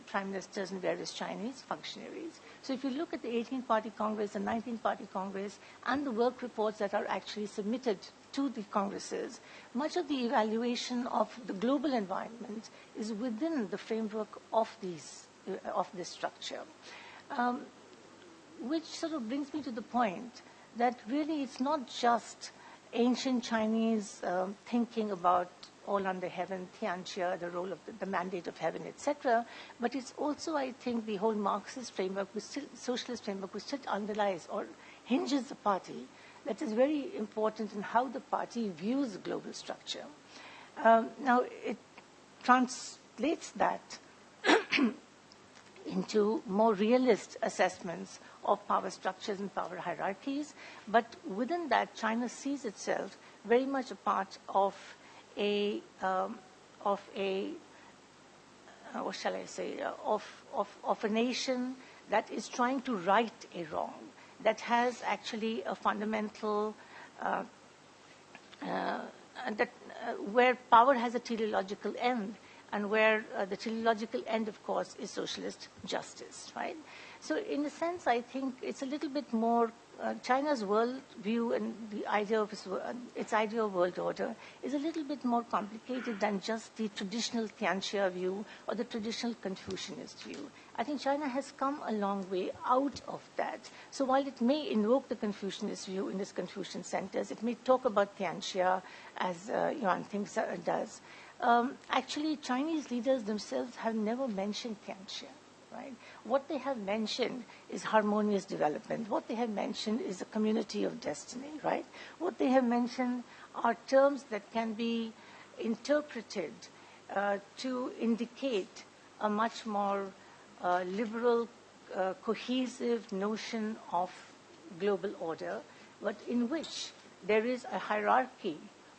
prime ministers and various Chinese functionaries. So if you look at the 18th Party Congress, the 19th Party Congress, and the work reports that are actually submitted to the Congresses, much of the evaluation of the global environment is within the framework of these of this structure. Which sort of brings me to the point that really it's not just ancient Chinese thinking about all under heaven, Tianjia, the role of the mandate of heaven, etc. But it's also, I think, the whole Marxist framework, socialist framework, which still underlies or hinges the party, that is very important in how the party views global structure. Now, it translates that into more realist assessments of power structures and power hierarchies. But within that, China sees itself very much a part of a what shall I say, of a nation that is trying to right a wrong, that has actually a fundamental, where power has a teleological end, and where the teleological end, of course, is socialist justice, right? So in a sense, I think it's a little bit more, China's world view and the idea of its idea of world order is a little bit more complicated than just the traditional Tianjia view or the traditional Confucianist view. I think China has come a long way out of that. So while it may invoke the Confucianist view in its Confucian centers, it may talk about Tianjia as Yuan thinks does. Actually, Chinese leaders themselves have never mentioned Tianjia. Right? What they have mentioned is harmonious development. What they have mentioned is a community of destiny, right? What they have mentioned are terms that can be interpreted to indicate a much more liberal, cohesive notion of global order, but in which there is a hierarchy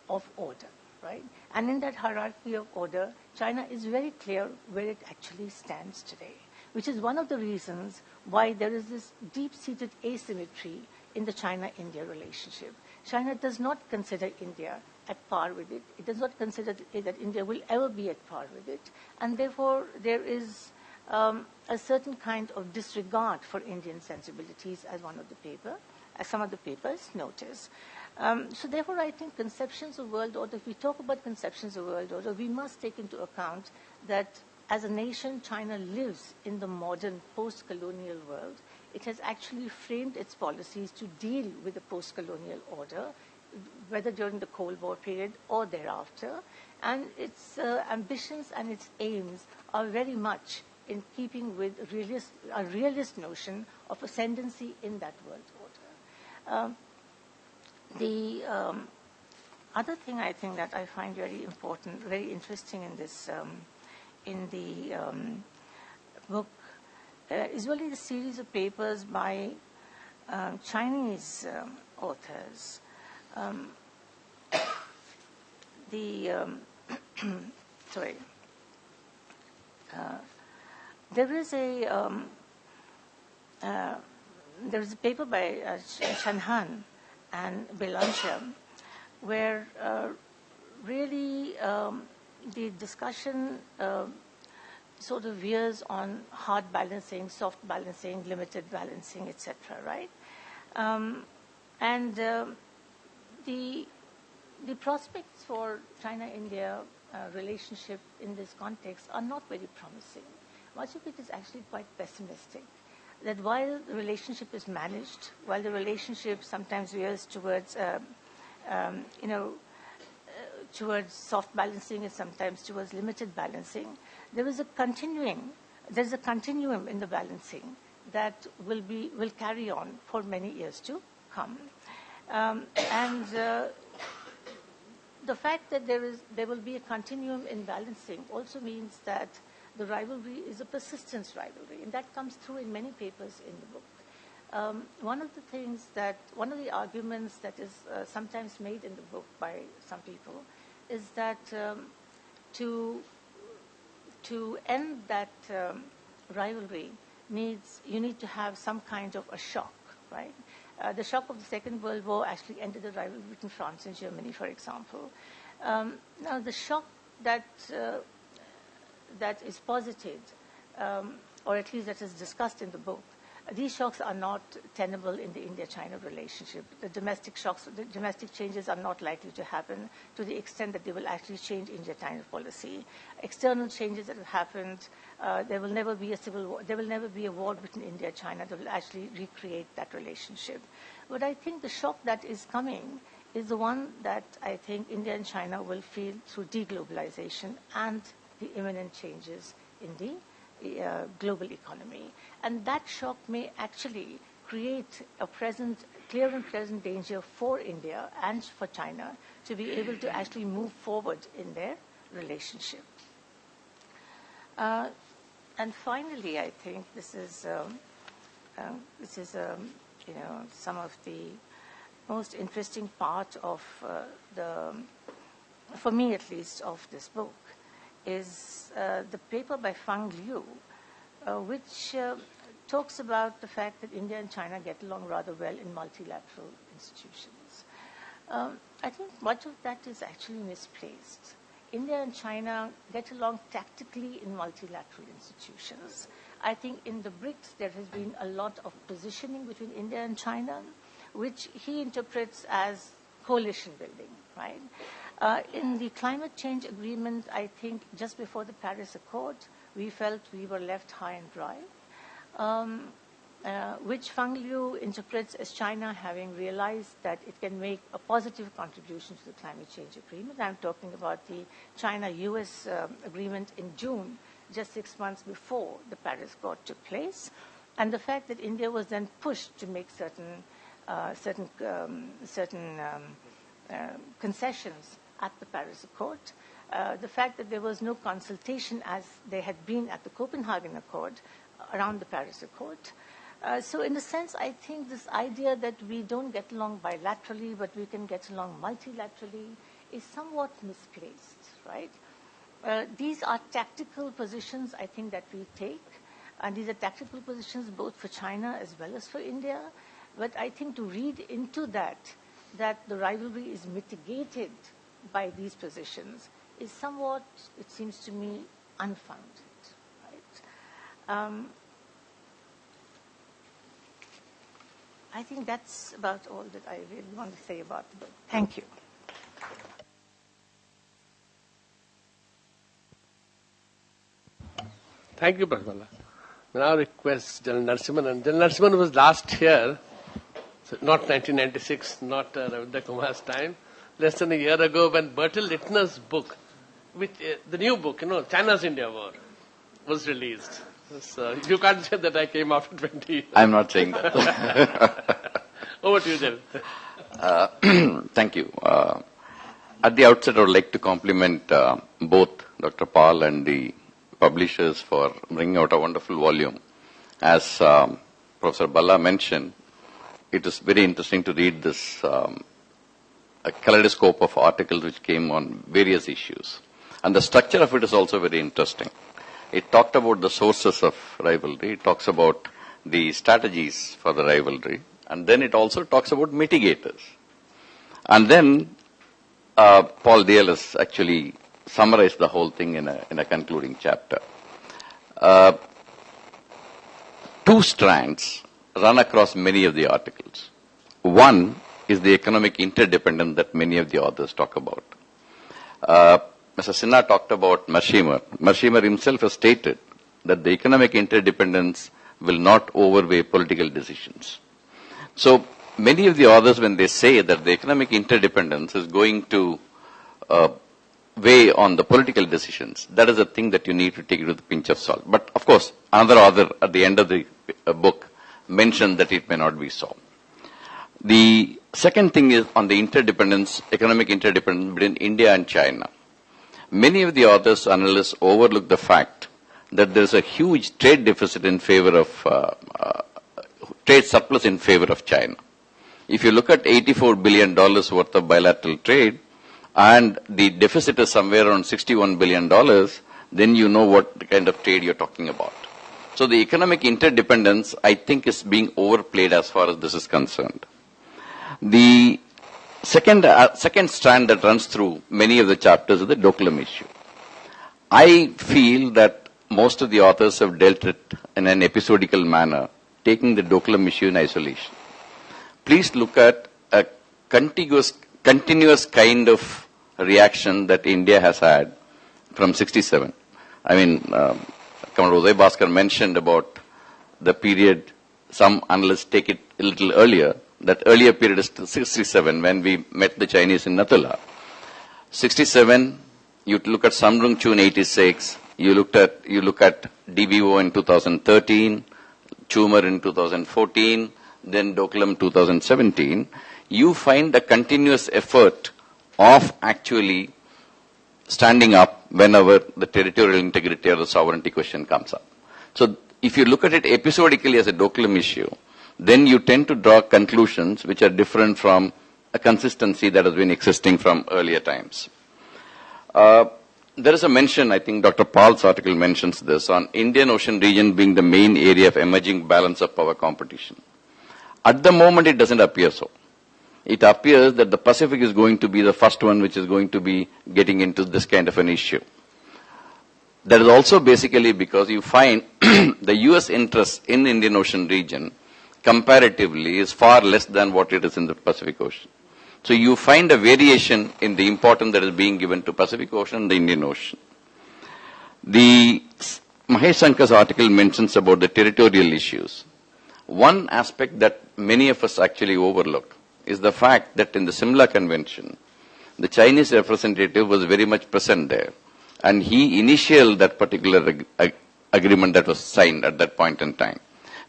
of order, right? And in that hierarchy of order, China is very clear where it actually stands today, which is one of the reasons why there is this deep-seated asymmetry in the China-India relationship. China does not consider India at par with it. It does not consider that India will ever be at par with it. And therefore, there is a certain kind of disregard for Indian sensibilities as some of the papers notice. So therefore, I think conceptions of world order, if we talk about conceptions of world order, we must take into account that as a nation, China lives in the modern post-colonial world. It has actually framed its policies to deal with the post-colonial order, whether during the Cold War period or thereafter. And its ambitions and its aims are very much in keeping with a realist notion of ascendancy in that world order. The other thing I think that I find very important, very interesting in this in the book is really the series of papers by Chinese authors. There is a paper by Shanhan and Belanger where really the discussion sort of veers on hard balancing, soft balancing, limited balancing, etc., right? And the prospects for China-India relationship in this context are not very promising. Much of it is actually quite pessimistic. That while the relationship is managed, while the relationship sometimes veers towards, towards soft balancing and sometimes towards limited balancing, there's a continuum in the balancing that will carry on for many years to come. And the fact that there will be a continuum in balancing also means that the rivalry is a persistence rivalry, and that comes through in many papers in the book. One of the arguments that is sometimes made in the book by some people is that to end that rivalry you need to have some kind of a shock, right? The shock of the Second World War actually ended the rivalry between France and Germany, for example. Now, the shock that is posited, or at least that is discussed in the book, These shocks are not tenable in the India-China relationship. The domestic shocks, the domestic changes are not likely to happen to the extent that they will actually change India-China policy. External changes that have happened, there will never be a civil war, there will never be a war between India and China that will actually recreate that relationship. But I think the shock that is coming is the one that I think India and China will feel through deglobalization and the imminent changes in the global economy. And that shock may actually create a clear and present danger for India and for China to be able to actually move forward in their relationship. And finally, I think this is some of the most interesting part of for me at least, of this book is the paper by Fang Liu, which talks about the fact that India and China get along rather well in multilateral institutions. I think much of that is actually misplaced. India and China get along tactically in multilateral institutions. I think in the BRICS there has been a lot of positioning between India and China, which he interprets as coalition building, right? In the climate change agreement, I think just before the Paris Accord, we felt we were left high and dry, which Fang Liu interprets as China having realized that it can make a positive contribution to the climate change agreement. I'm talking about the China-US agreement in June, just 6 months before the Paris Accord took place, and the fact that India was then pushed to make certain concessions at the Paris Accord, the fact that there was no consultation as there had been at the Copenhagen Accord around the Paris Accord. So in a sense, I think this idea that we don't get along bilaterally, but we can get along multilaterally is somewhat misplaced, right? These are tactical positions, I think, that we take, and these are tactical positions both for China as well as for India. But I think to read into that the rivalry is mitigated by these positions is somewhat, it seems to me, unfounded, right? I think that's about all that I really want to say about the book. Thank you. Thank you, Prof. Bhalla. Now I request General Narasimhan. And General Narasimhan was last here, so not 1996, not Ravindra Kumar's time, less than a year ago when Bertil Littner's book, which, the new book, China's India War, was released. So you can't say that I came after 20 years. I'm not saying that. Over to you, General. Thank you. At the outset, I would like to compliment both Dr. Paul and the publishers for bringing out a wonderful volume. As Professor Bhalla mentioned, it is very interesting to read this a kaleidoscope of articles which came on various issues. And the structure of it is also very interesting. It talked about the sources of rivalry, it talks about the strategies for the rivalry, and then it also talks about mitigators. And then Paul Dale has actually summarized the whole thing in a concluding chapter. Two strands run across many of the articles. One is the economic interdependence that many of the authors talk about. Mr. Sinha talked about Narasimhan. Narasimhan himself has stated that the economic interdependence will not overweigh political decisions. So many of the authors, when they say that the economic interdependence is going to weigh on the political decisions, that is a thing that you need to take it with a pinch of salt. But of course, another author at the end of the book mentioned that it may not be so. The second thing is on the interdependence, economic interdependence between India and China. Many of the authors, analysts overlook the fact that there is a huge trade deficit in favor of, trade surplus in favor of China. If you look at $84 billion worth of bilateral trade, and the deficit is somewhere around $61 billion, then you know what kind of trade you're talking about. So the economic interdependence, I think, is being overplayed as far as this is concerned. The second strand that runs through many of the chapters is the Doklam issue. I feel that most of the authors have dealt it in an episodical manner taking the Doklam issue in isolation. Please look at a continuous kind of reaction that India has had from 67. I mean, Commodore Uday Bhaskar mentioned about the period, some analysts take it a little earlier. That earlier period is 67 when we met the Chinese in Nathula. 67, you look at Samrung-Chu in 86, you look at DBO in 2013, Chumer in 2014, then Doklam 2017, you find a continuous effort of actually standing up whenever the territorial integrity or the sovereignty question comes up. So if you look at it episodically as a Doklam issue, then you tend to draw conclusions which are different from a consistency that has been existing from earlier times. There is a mention, I think Dr. Paul's article mentions this, on Indian Ocean region being the main area of emerging balance of power competition. At the moment, it doesn't appear so. It appears that the Pacific is going to be the first one which is going to be getting into this kind of an issue. That is also basically because you find the U.S. interest in Indian Ocean region comparatively is far less than what it is in the Pacific Ocean. So you find a variation in the importance that is being given to Pacific Ocean and the Indian Ocean. The Mahesh Sankar's article mentions about the territorial issues. One aspect that many of us actually overlook is the fact that in the Simla Convention, the Chinese representative was very much present there. And he initialed that particular agreement that was signed at that point in time.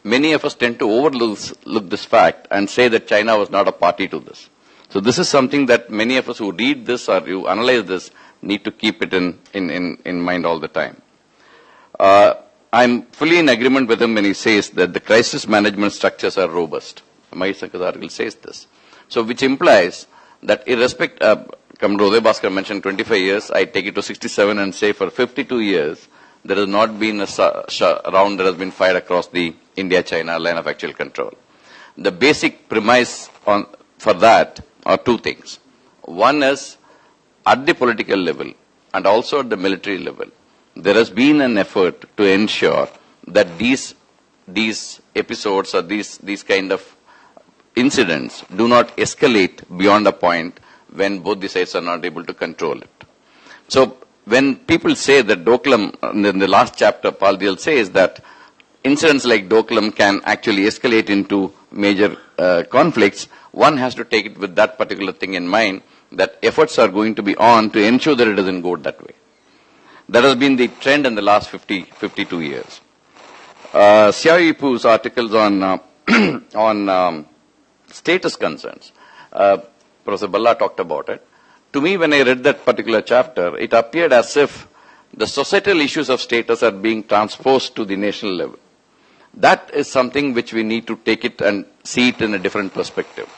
Many of us tend to overlook this fact and say that China was not a party to this. So this is something that many of us who read this or who analyze this need to keep it in mind all the time. I'm fully in agreement with him when he says that the crisis management structures are robust. Mahesh Sankar's article says this. So which implies that irrespective, Commodore Uday Bhaskar mentioned 25 years, I take it to 67 and say for 52 years, there has not been a round that has been fired across the India-China line of actual control. The basic premise for that are two things. One is at the political level and also at the military level, there has been an effort to ensure that these episodes or these kind of incidents do not escalate beyond a point when both the sides are not able to control it. So when people say that Doklam, in the last chapter, Paul Diel says that incidents like Doklam can actually escalate into major conflicts, one has to take it with that particular thing in mind, that efforts are going to be on to ensure that it doesn't go that way. That has been the trend in the last 52 years. Xiao Yipu's articles on status concerns, Professor Bhalla talked about it. To me, when I read that particular chapter, it appeared as if the societal issues of status are being transposed to the national level. That is something which we need to take it and see it in a different perspective.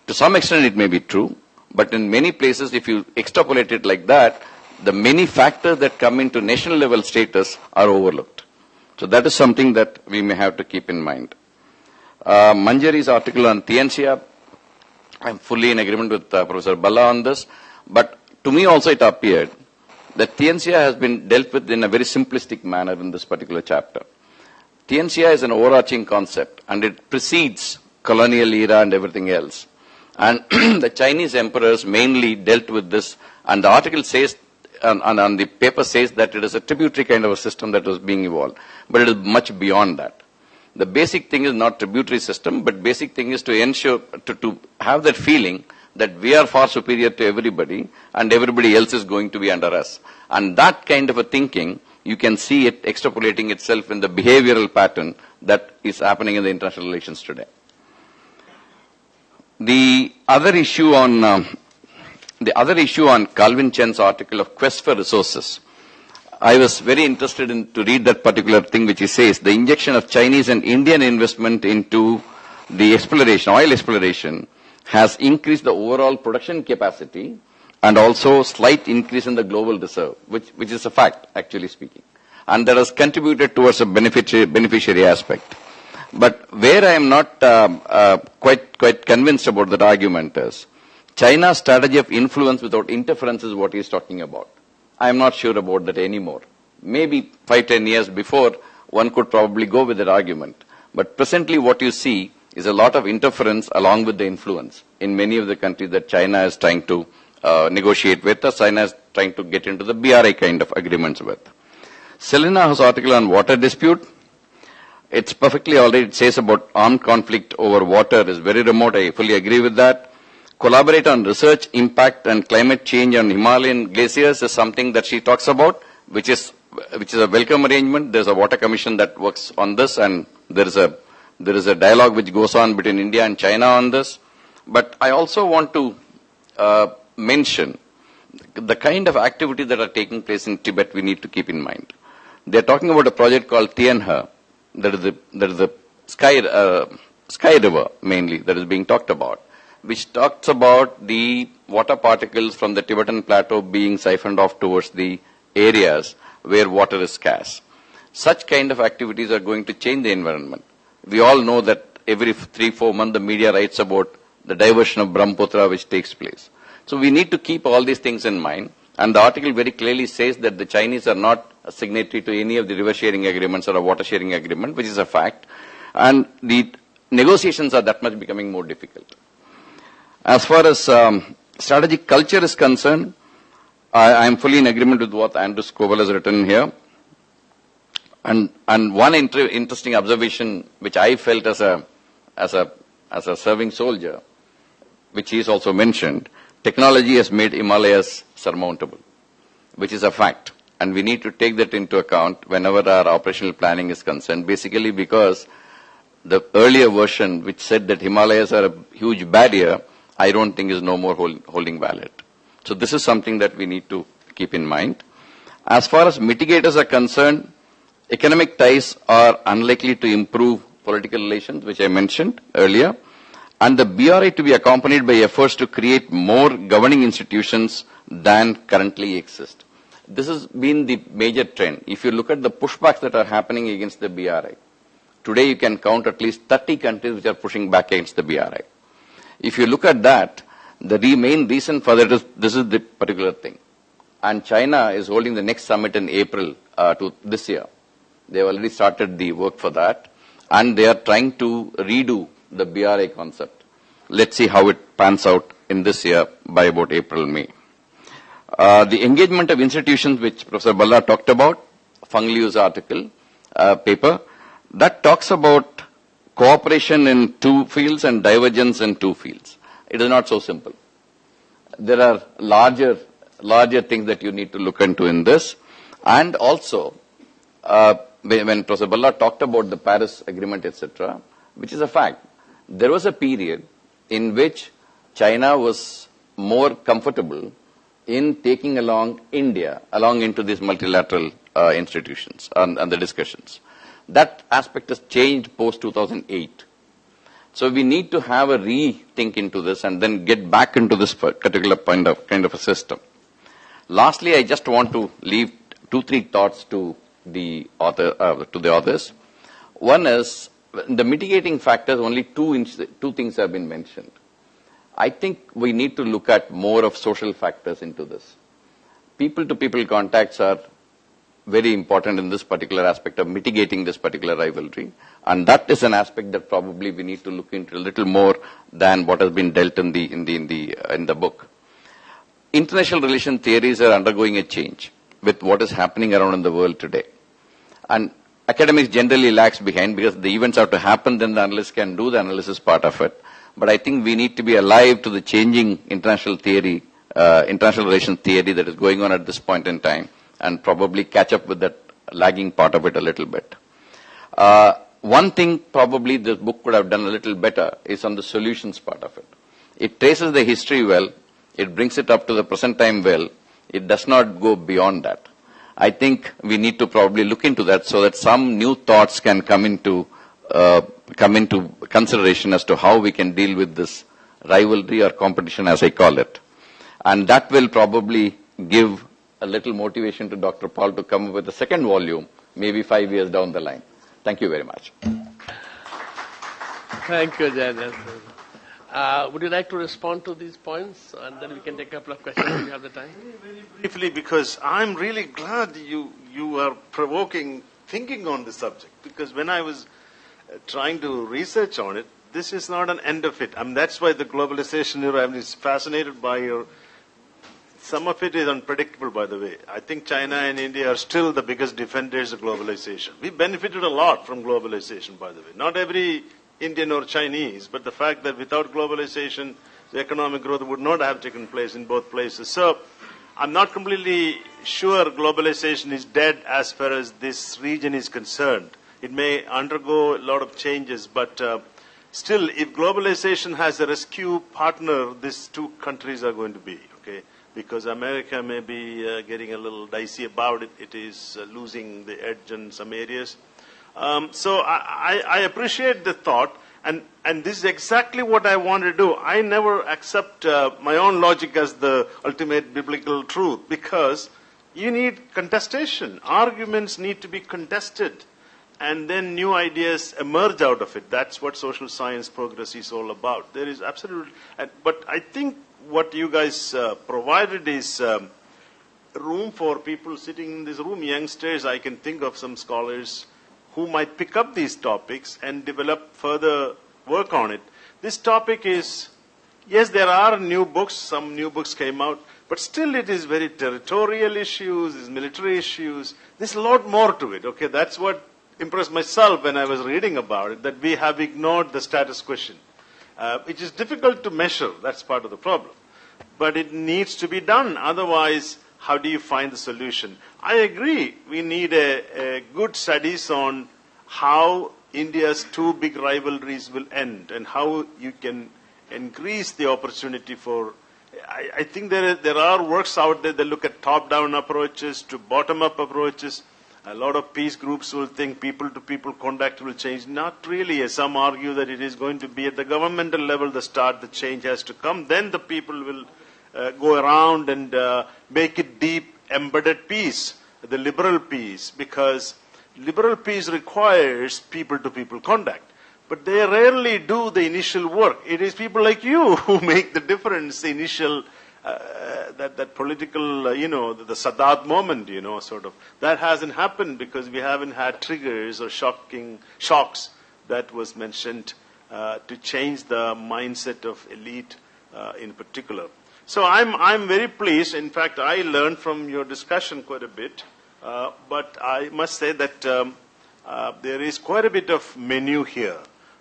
To some extent, it may be true, but in many places, if you extrapolate it like that, the many factors that come into national level status are overlooked. So that is something that we may have to keep in mind. Manjari's article on Tianxia, I'm fully in agreement with Professor Bhalla on this, but to me also it appeared that Tianxia has been dealt with in a very simplistic manner in this particular chapter. Tianxia is an overarching concept and it precedes colonial era and everything else. And the Chinese emperors mainly dealt with this, and the article says, and the paper says that it is a tributary kind of a system that was being evolved, but it is much beyond that. The basic thing is not tributary system, but basic thing is to ensure, to have that feeling that we are far superior to everybody and everybody else is going to be under us. And that kind of a thinking, you can see it extrapolating itself in the behavioral pattern that is happening in the international relations today. The other issue on Calvin Chen's article of Quest for Resources, I was very interested to read that particular thing which he says, the injection of Chinese and Indian investment into the exploration, oil exploration, has increased the overall production capacity and also slight increase in the global reserve, which is a fact, actually speaking. And that has contributed towards a beneficiary aspect. But where I am not quite convinced about that argument is, China's strategy of influence without interference is what he is talking about. I am not sure about that anymore. Maybe 5-10 years before, one could probably go with that argument. But presently what you see is a lot of interference along with the influence in many of the countries that China is trying to negotiate with, or China is trying to get into the BRI kind of agreements with. Selena's article on water dispute, it's perfectly all right. It says about armed conflict over water is very remote. I fully agree with that. Collaborate on research, impact and climate change on Himalayan glaciers is something that she talks about, which is a welcome arrangement. There's a water commission that works on this, and there is a dialogue which goes on between India and China on this. But I also want to mention the kind of activity that are taking place in Tibet we need to keep in mind. They're talking about a project called Tianhe, that is the sky river mainly that is being talked about, which talks about the water particles from the Tibetan plateau being siphoned off towards the areas where water is scarce. Such kind of activities are going to change the environment. We all know that every 3-4 months the media writes about the diversion of Brahmaputra which takes place. So we need to keep all these things in mind. And the article very clearly says that the Chinese are not a signatory to any of the river sharing agreements or a water sharing agreement, which is a fact. And the negotiations are that much becoming more difficult. As far as strategic culture is concerned, I am fully in agreement with what Andrew Scoville has written here. And one interesting observation which I felt as a serving soldier, which he has also mentioned, technology has made Himalayas surmountable, which is a fact. And we need to take that into account whenever our operational planning is concerned, basically because the earlier version which said that Himalayas are a huge barrier, I don't think is no more holding valid. So this is something that we need to keep in mind. As far as mitigators are concerned, economic ties are unlikely to improve political relations, which I mentioned earlier, and the BRI to be accompanied by efforts to create more governing institutions than currently exist. This has been the major trend. If you look at the pushbacks that are happening against the BRI, today you can count at least 30 countries which are pushing back against the BRI. If you look at that, the main reason for that is this is the particular thing. And China is holding the next summit in April to this year. They have already started the work for that. And they are trying to redo the BRI concept. Let's see how it pans out in this year by about April, May. The engagement of institutions which Professor Bhalla talked about, Feng Liu's article, paper, that talks about cooperation in 2 fields and divergence in 2 fields. It is not so simple. There are larger things that you need to look into in this. And also, when Professor Bhalla talked about the Paris Agreement, etc., which is a fact, there was a period in which China was more comfortable in taking along India along into these multilateral institutions and the discussions. That aspect has changed post-2008. So we need to have a rethink into this and then get back into this particular kind of a system. Lastly, I just want to leave 2-3 thoughts to the authors. One is the mitigating factors. Only two things have been mentioned. I think we need to look at more of social factors into this. People-to-people contacts are very important in this particular aspect of mitigating this particular rivalry, and that is an aspect that probably we need to look into a little more than what has been dealt in the book. International relation theories are undergoing a change with what is happening around in the world today, and academics generally lags behind because the events have to happen, then the analysts can do the analysis part of it. But I think we need to be alive to the changing international theory, international relations theory that is going on at this point in time, and probably catch up with that lagging part of it a little bit. One thing probably this book could have done a little better is on the solutions part of it. It traces the history well, it brings it up to the present time well, it does not go beyond that. I think we need to probably look into that so that some new thoughts can come into consideration as to how we can deal with this rivalry or competition, as I call it. And that will probably give a little motivation to Dr. Paul to come up with a second volume, maybe 5 years down the line. Thank you very much. Thank you, Janet. Would you like to respond to these points? And then we can take a couple of questions if you have the time. Very briefly, because I'm really glad you are provoking thinking on this subject. Because when I was trying to research on it, this is not an end of it. I mean, that's why the globalization era, I'm fascinated by your... Some of it is unpredictable, by the way. I think China and India are still the biggest defenders of globalization. We benefited a lot from globalization, by the way. Not every Indian or Chinese, but the fact that without globalization, the economic growth would not have taken place in both places. So I'm not completely sure globalization is dead as far as this region is concerned. It may undergo a lot of changes, but still, if globalization has a rescue partner, these two countries are going to be, okay? Because America may be getting a little dicey about it. It is losing the edge in some areas. So I appreciate the thought, and this is exactly what I want to do. I never accept my own logic as the ultimate biblical truth, because you need contestation. Arguments need to be contested, and then new ideas emerge out of it. That's what social science progress is all about. There is absolutely... But I think what you guys provided is room for people sitting in this room, youngsters. I can think of some scholars who might pick up these topics and develop further work on it. This topic is, yes, there are new books, some new books came out, but still it is very territorial issues, it's military issues. There's a lot more to it, okay? That's what impressed myself when I was reading about it, that we have ignored the status question. It is difficult to measure, that's part of the problem. But it needs to be done, otherwise, how do you find the solution? I agree, we need a good studies on how India's two big rivalries will end and how you can increase the opportunity for... I think there are works out there that look at top-down approaches to bottom-up approaches. A lot of peace groups will think people-to-people contact will change. Not really. Some argue that it is going to be at the governmental level the change has to come. Then the people will go around and make it deep, embedded peace, the liberal peace, because liberal peace requires people-to-people contact. But they rarely do the initial work. It is people like you who make the difference, the initial... that political, the Sadat moment, sort of. That hasn't happened because we haven't had triggers or shocks that was mentioned to change the mindset of elite in particular. So I'm very pleased. In fact, I learned from your discussion quite a bit. But I must say that there is quite a bit of menu here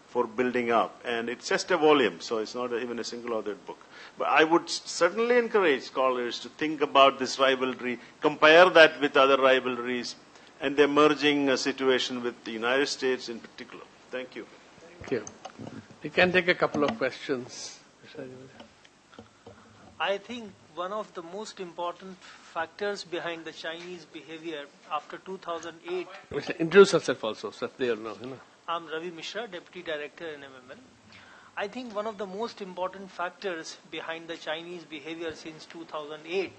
for building up. And it's just a volume, so it's not even a single authored book. But I would certainly encourage scholars to think about this rivalry, compare that with other rivalries, and the emerging situation with the United States in particular. Thank you. Thank you. We can take a couple of questions. I think one of the most important factors behind the Chinese behavior after 2008... Introduce yourself also, so they know. I'm Ravi Mishra, Deputy Director in MML. I think one of the most important factors behind the Chinese behavior since 2008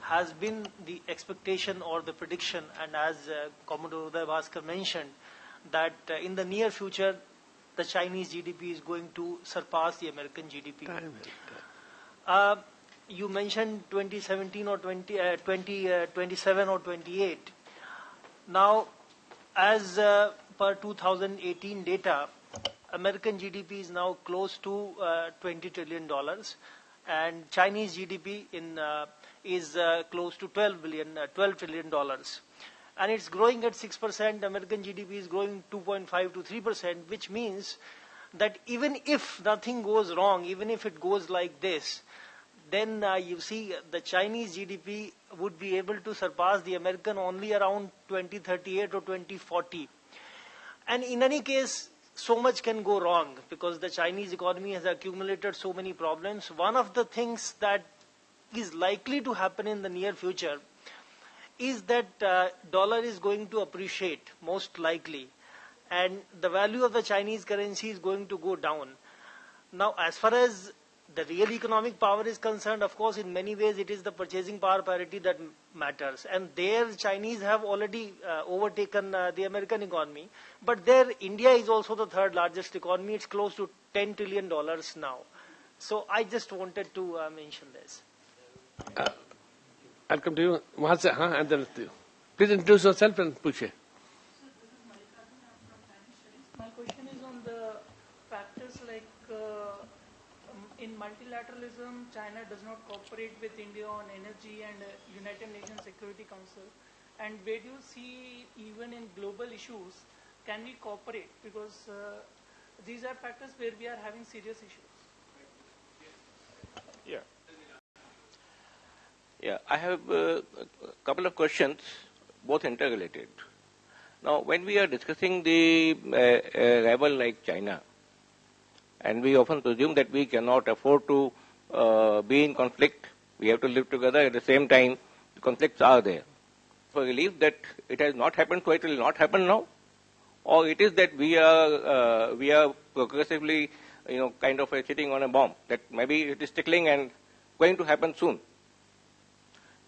has been the expectation or the prediction, and as Commodore Uday Bhaskar mentioned, that in the near future, the Chinese GDP is going to surpass the American GDP. You mentioned 2017 or 2027 or 28. Now, as per 2018 data, American GDP is now close to $20 trillion, and Chinese GDP is close to $12 trillion. And it's growing at 6%. American GDP is growing 2.5 to 3%, which means that even if nothing goes wrong, even if it goes like this, then you see the Chinese GDP would be able to surpass the American only around 2038 or 2040. And in any case, so much can go wrong because the Chinese economy has accumulated so many problems. One of the things that is likely to happen in the near future is that dollar is going to appreciate, most likely, and the value of the Chinese currency is going to go down. Now, as far as the real economic power is concerned, of course, in many ways, it is the purchasing power parity that matters. And there, Chinese have already overtaken the American economy. But there, India is also the third largest economy. It's close to $10 trillion now. So I just wanted to mention this. I'll come to you. And then to you. Please introduce yourself and push it. My question is in multilateralism, China does not cooperate with India on energy and United Nations Security Council. And where do you see, even in global issues, can we cooperate? Because these are factors where we are having serious issues. Yeah, I have a couple of questions, both interrelated. Now, when we are discussing the rival like China, and we often presume that we cannot afford to be in conflict, we have to live together, at the same time, the conflicts are there. So, relief that it has not happened, so it will not happen now, or it is that we are progressively, kind of sitting on a bomb, that maybe it is tickling and going to happen soon.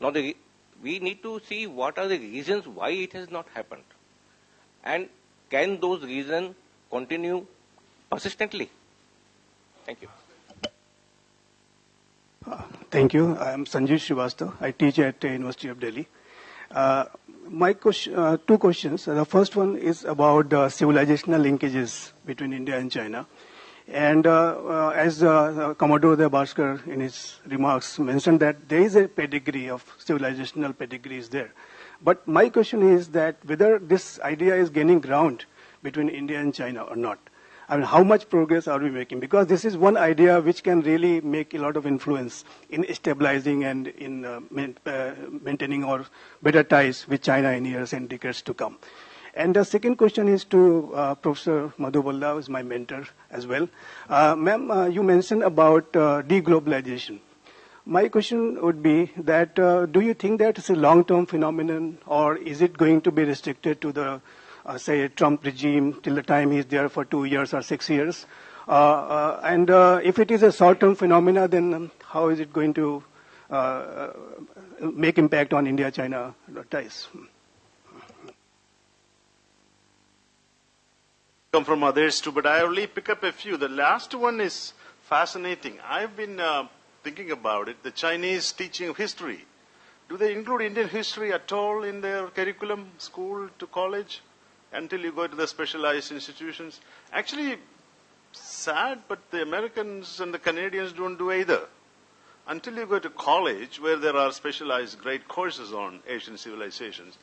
Now, we need to see what are the reasons why it has not happened. And can those reasons continue persistently? Thank you. Thank you. I am Sanjeev Srivastava. I teach at the University of Delhi. My question, two questions. The first one is about civilizational linkages between India and China. And as Commodore Bhaskar in his remarks mentioned that there is a pedigree of civilizational pedigrees there. But my question is that whether this idea is gaining ground between India and China or not. I mean, how much progress are we making? Because this is one idea which can really make a lot of influence in stabilizing and in maintaining or better ties with China in years and decades to come. And the second question is to Professor Madhu Bhalla, who is my mentor as well. Ma'am, you mentioned about deglobalization. My question would be that do you think that it's a long-term phenomenon, or is it going to be restricted to the, say, Trump regime till the time he's there for 2 years or 6 years? And if it is a short-term phenomena, then how is it going to make impact on India-China ties? Come from others too, but I only pick up a few. The last one is fascinating. I've been thinking about it. The Chinese teaching of history. Do they include Indian history at all in their curriculum, school to college, until you go to the specialized institutions? Actually, sad, but the Americans and the Canadians don't do either. Until you go to college, where there are specialized great courses on Asian civilizations,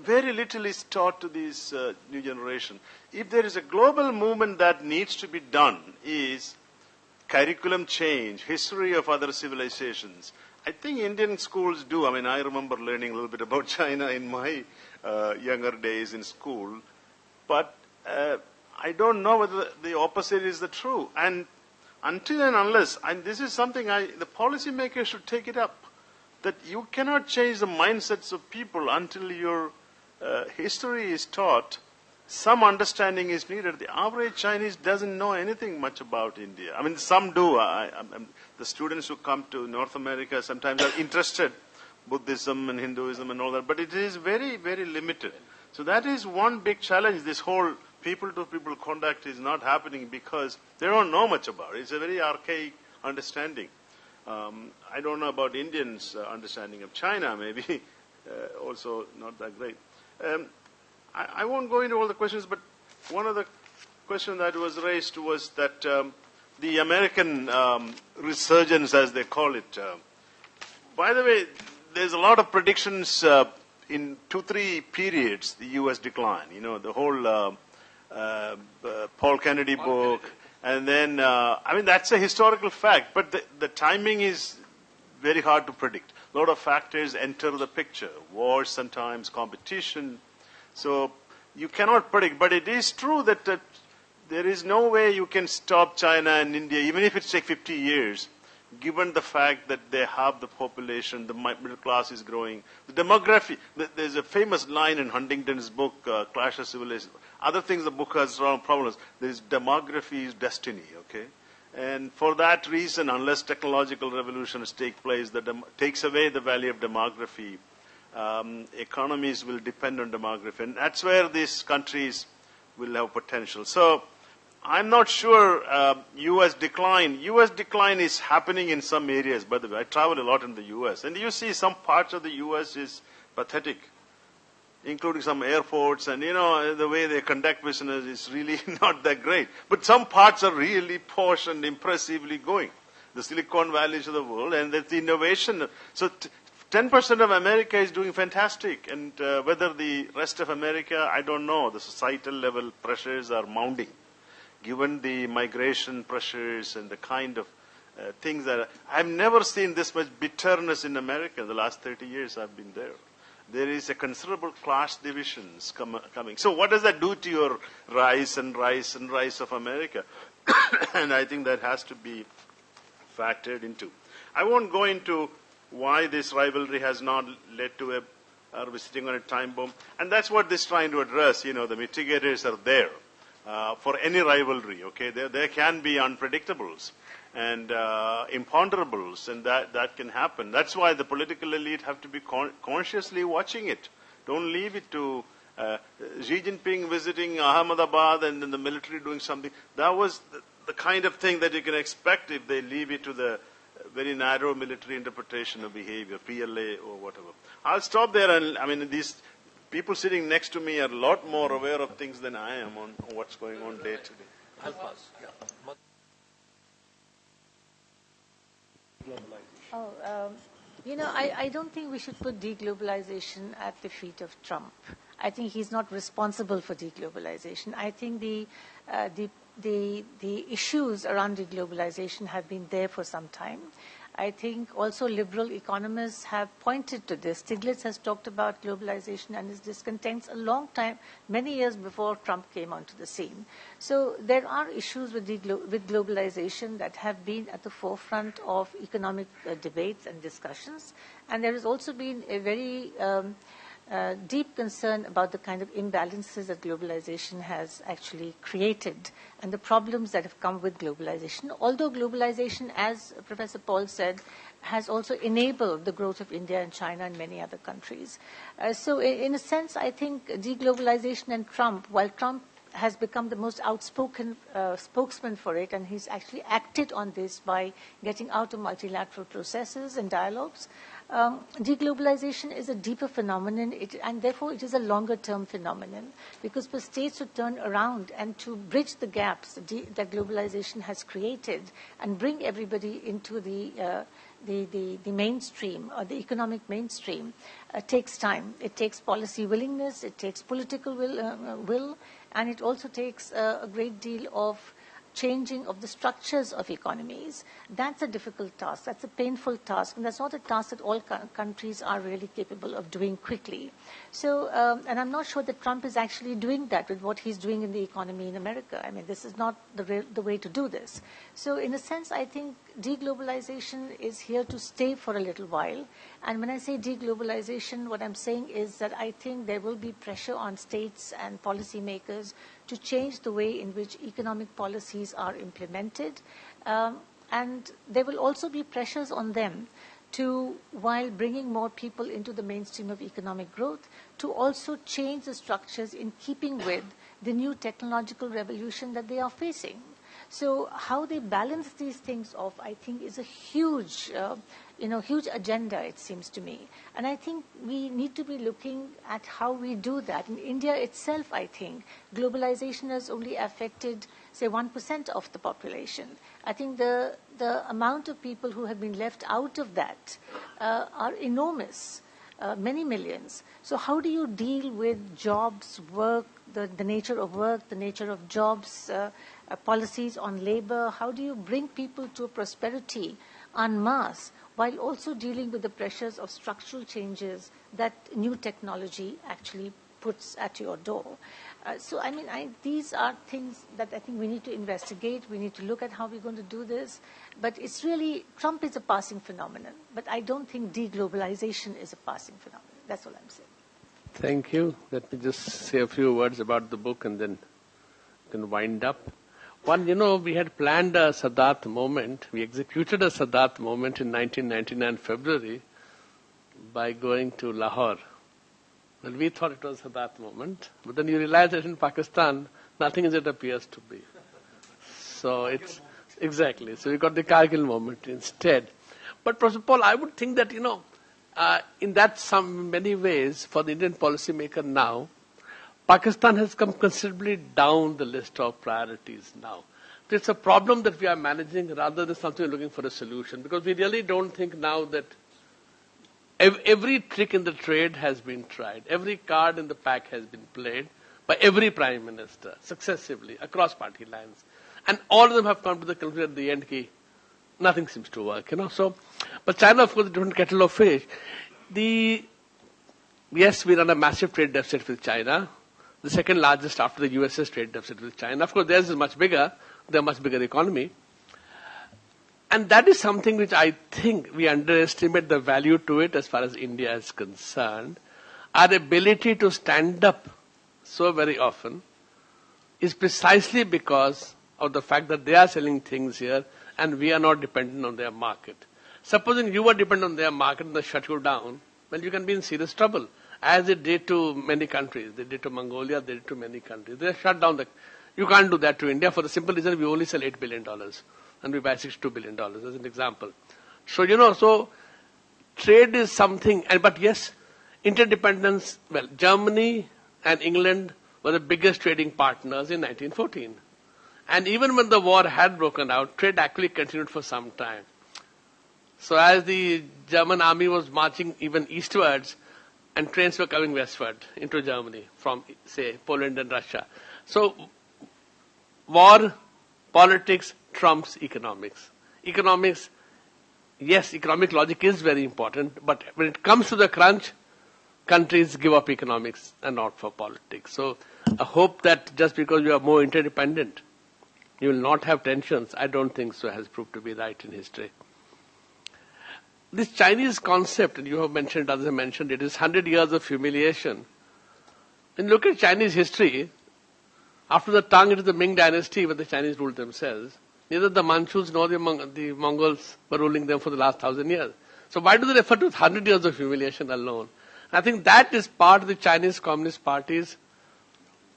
very little is taught to this new generation. If there is a global movement that needs to be done, is curriculum change, history of other civilizations. I think Indian schools do. I mean, I remember learning a little bit about China in my younger days in school. But I don't know whether the opposite is the true. And until and unless, and this is something the policymakers should take it up, that you cannot change the mindsets of people until your history is taught. Some understanding is needed. The average Chinese doesn't know anything much about India. I mean, some do. The students who come to North America sometimes are interested, Buddhism and Hinduism and all that, but it is very, very limited. So that is one big challenge. This whole people-to-people contact is not happening because they don't know much about it. It's a very archaic understanding. I don't know about Indians' understanding of China, maybe also not that great. I won't go into all the questions, but one of the questions that was raised was that the American resurgence, as they call it. By the way, there's a lot of predictions in 2-3 periods, the U.S. decline. You know, the whole Paul Kennedy book. And then, that's a historical fact, but the timing is very hard to predict. A lot of factors enter the picture. Wars sometimes, competition. So you cannot predict, but it is true that there is no way you can stop China and India, even if it takes 50 years, given the fact that they have the population, the middle class is growing. The demography, there's a famous line in Huntington's book, Clash of Civilizations. Other things the book has strong problems. There's demography is destiny, okay? And for that reason, unless technological revolutions take place that takes away the value of demography, economies will depend on demography. And that's where these countries will have potential. So I'm not sure U.S. decline. U.S. decline is happening in some areas, by the way. I travel a lot in the U.S. And you see some parts of the U.S. is pathetic, including some airports. And, the way they conduct business is really not that great. But some parts are really posh and impressively going. the Silicon Valleys of the world, and that's the innovation. So 10% of America is doing fantastic, and whether the rest of America, I don't know. The societal level pressures are mounting, given the migration pressures and the kind of things that I've never seen this much bitterness in America in the last 30 years I've been there. There is a considerable class divisions coming. So what does that do to your rise of America? And I think that has to be factored into. I won't go into why this rivalry has not led to we're sitting on a time bomb. And that's what this is trying to address. The mitigators are there for any rivalry. Okay, there can be unpredictables and imponderables, and that can happen. That's why the political elite have to be consciously watching it. Don't leave it to Xi Jinping visiting Ahmedabad and then the military doing something. That was the kind of thing that you can expect if they leave it to the very narrow military interpretation of behavior, PLA or whatever. I'll stop there, and these people sitting next to me are a lot more aware of things than I am on what's going on day to day. I'll pass. Yeah. I don't think we should put deglobalization at the feet of Trump. I think he's not responsible for deglobalization. I think the issues around deglobalization have been there for some time. I think also liberal economists have pointed to this. Stiglitz has talked about globalization and its discontents a long time, many years before Trump came onto the scene. So there are issues with globalization that have been at the forefront of economic debates and discussions. And there has also been a very deep concern about the kind of imbalances that globalization has actually created and the problems that have come with globalization. Although globalization, as Professor Paul said, has also enabled the growth of India and China and many other countries. So in a sense, I think deglobalization and Trump, while Trump has become the most outspoken spokesman for it, and he's actually acted on this by getting out of multilateral processes and dialogues, deglobalization is a deeper phenomenon, and therefore it is a longer-term phenomenon, because for states to turn around and to bridge the gaps that globalization has created and bring everybody into the mainstream or the economic mainstream takes time. It takes policy willingness, it takes political will, and it also takes a great deal of changing of the structures of economies. That's a difficult task. That's a painful task. And that's not a task that all countries are really capable of doing quickly. So, and I'm not sure that Trump is actually doing that with what he's doing in the economy in America. I mean, this is not the way to do this. So in a sense, I think deglobalization is here to stay for a little while. And when I say deglobalization, what I'm saying is that I think there will be pressure on states and policymakers to change the way in which economic policies are implemented. And there will also be pressures on them to, while bringing more people into the mainstream of economic growth, to also change the structures in keeping with the new technological revolution that they are facing. So how they balance these things off, I think, is a huge agenda, it seems to me. And I think we need to be looking at how we do that. In India itself, I think, globalization has only affected, say, 1% of the population. I think the amount of people who have been left out of that are enormous, many millions. So how do you deal with jobs, work, the nature of work, the nature of jobs, policies on labor? How do you bring people to prosperity en masse while also dealing with the pressures of structural changes that new technology actually puts at your door? So, I mean, these are things that I think we need to investigate. We need to look at how we're going to do this. But it's really, Trump is a passing phenomenon. But I don't think deglobalization is a passing phenomenon. That's all I'm saying. Thank you. Let me just say a few words about the book and then we can wind up. One, we had planned a Sadat moment. We executed a Sadat moment in 1999 February by going to Lahore. Well, we thought it was a Sadat moment, but then you realize that in Pakistan, nothing as it appears to be. So it's, exactly. So we got the Kargil moment instead. But Professor Paul, I would think that, in that many ways, for the Indian policymaker now, Pakistan has come considerably down the list of priorities now. It's a problem that we are managing rather than something we're looking for a solution, because we really don't think now that every trick in the trade has been tried. Every card in the pack has been played by every prime minister successively across party lines. And all of them have come to the conclusion at the end that nothing seems to work, So, but China, of course, is a different kettle of fish. Yes, we run a massive trade deficit with China, the second largest after the US's trade deficit with China. Of course, theirs is much bigger. They're a much bigger economy. And that is something which I think we underestimate the value to it as far as India is concerned. Our ability to stand up so very often is precisely because of the fact that they are selling things here and we are not dependent on their market. Supposing you were dependent on their market and they shut you down, well, you can be in serious trouble, as they did to many countries. They did to Mongolia, they did to many countries. They shut down you can't do that to India for the simple reason we only sell $8 billion and we buy $62 billion as an example. So, so trade is something, but yes, interdependence, well, Germany and England were the biggest trading partners in 1914. And even when the war had broken out, trade actually continued for some time. So as the German army was marching even eastwards, and trains were coming westward into Germany from, say, Poland and Russia. So war, politics trumps economics. Economics, yes, economic logic is very important, but when it comes to the crunch, countries give up economics and not for politics. So I hope that just because you are more interdependent, you will not have tensions. I don't think so has proved to be right in history. This Chinese concept, and you have mentioned, others have mentioned, it is 100 years of humiliation. When you look at Chinese history, after the Tang, it is the Ming dynasty when the Chinese ruled themselves. Neither the Manchus nor the Mongols were ruling them for the last 1,000 years. So why do they refer to 100 years of humiliation alone? And I think that is part of the Chinese Communist Party's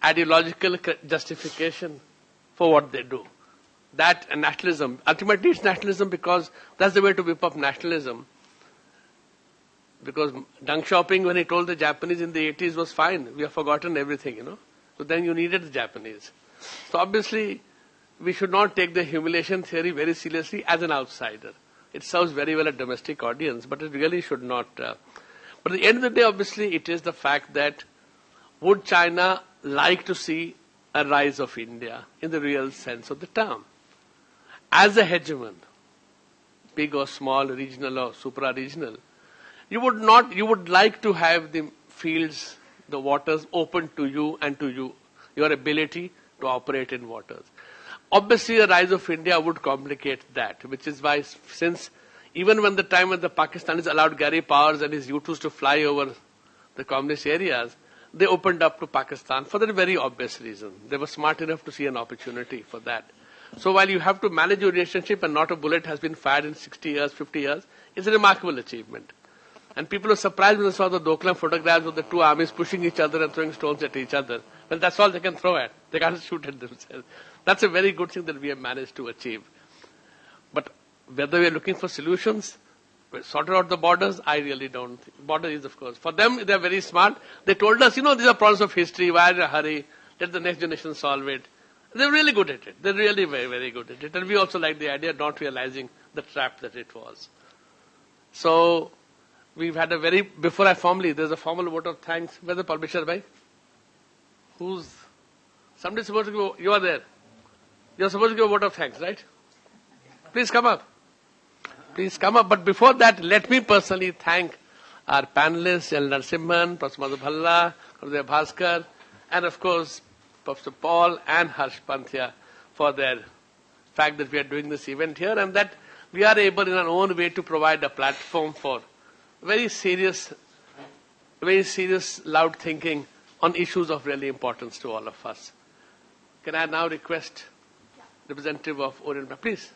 ideological justification for what they do. That and nationalism. Ultimately, it's nationalism because that's the way to whip up nationalism. Because Deng Xiaoping, when he told the Japanese in the 80s, was fine. We have forgotten everything, So then you needed the Japanese. So obviously, we should not take the humiliation theory very seriously as an outsider. It serves very well a domestic audience, but it really should not. But at the end of the day, obviously, it is the fact that would China like to see a rise of India in the real sense of the term? As a hegemon, big or small, regional or supra-regional, you would like to have the fields, the waters open to you and to your ability to operate in waters. Obviously, a rise of India would complicate that, which is why since even when the time when the Pakistanis allowed Gary Powers and his U-2s to fly over the communist areas, they opened up to Pakistan for that very obvious reason. They were smart enough to see an opportunity for that. So while you have to manage your relationship and not a bullet has been fired in 60 years, 50 years, it's a remarkable achievement. And people were surprised when they saw the Doklam photographs of the two armies pushing each other and throwing stones at each other. Well, that's all they can throw at. They can't shoot at themselves. That's a very good thing that we have managed to achieve. But whether we are looking for solutions, sorted out the borders, I really don't think. Border is, of course. For them, they are very smart. They told us, these are problems of history. Why in a hurry? Let the next generation solve it. They're really good at it. They're really very, very good at it. And we also like the idea of not realizing the trap that it was. So, we've had before there's a formal vote of thanks. Where's the publisher, bhai? Somebody's supposed to go, you are there. You're supposed to give a vote of thanks, right? Please come up. But before that, let me personally thank our panelists, Narasimhan, Prof. Madhu Bhalla, Uday Bhaskar, and of course, Professor Paul and Harsh Pant for their fact that we are doing this event here and that we are able in our own way to provide a platform for very serious, loud thinking on issues of really importance to all of us. Can I now request representative of Orient, please?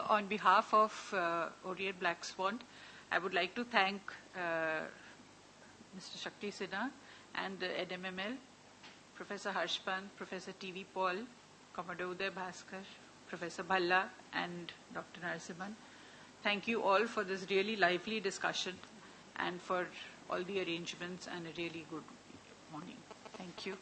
On behalf of Orient Black Swan, I would like to thank Mr. Shakti Sinha and NMML, Professor Harsh Pant, Professor T.V. Paul, Commodore Uday Bhaskar, Professor Bhalla, and Dr. Narasimhan. Thank you all for this really lively discussion and for all the arrangements, and a really good morning. Thank you.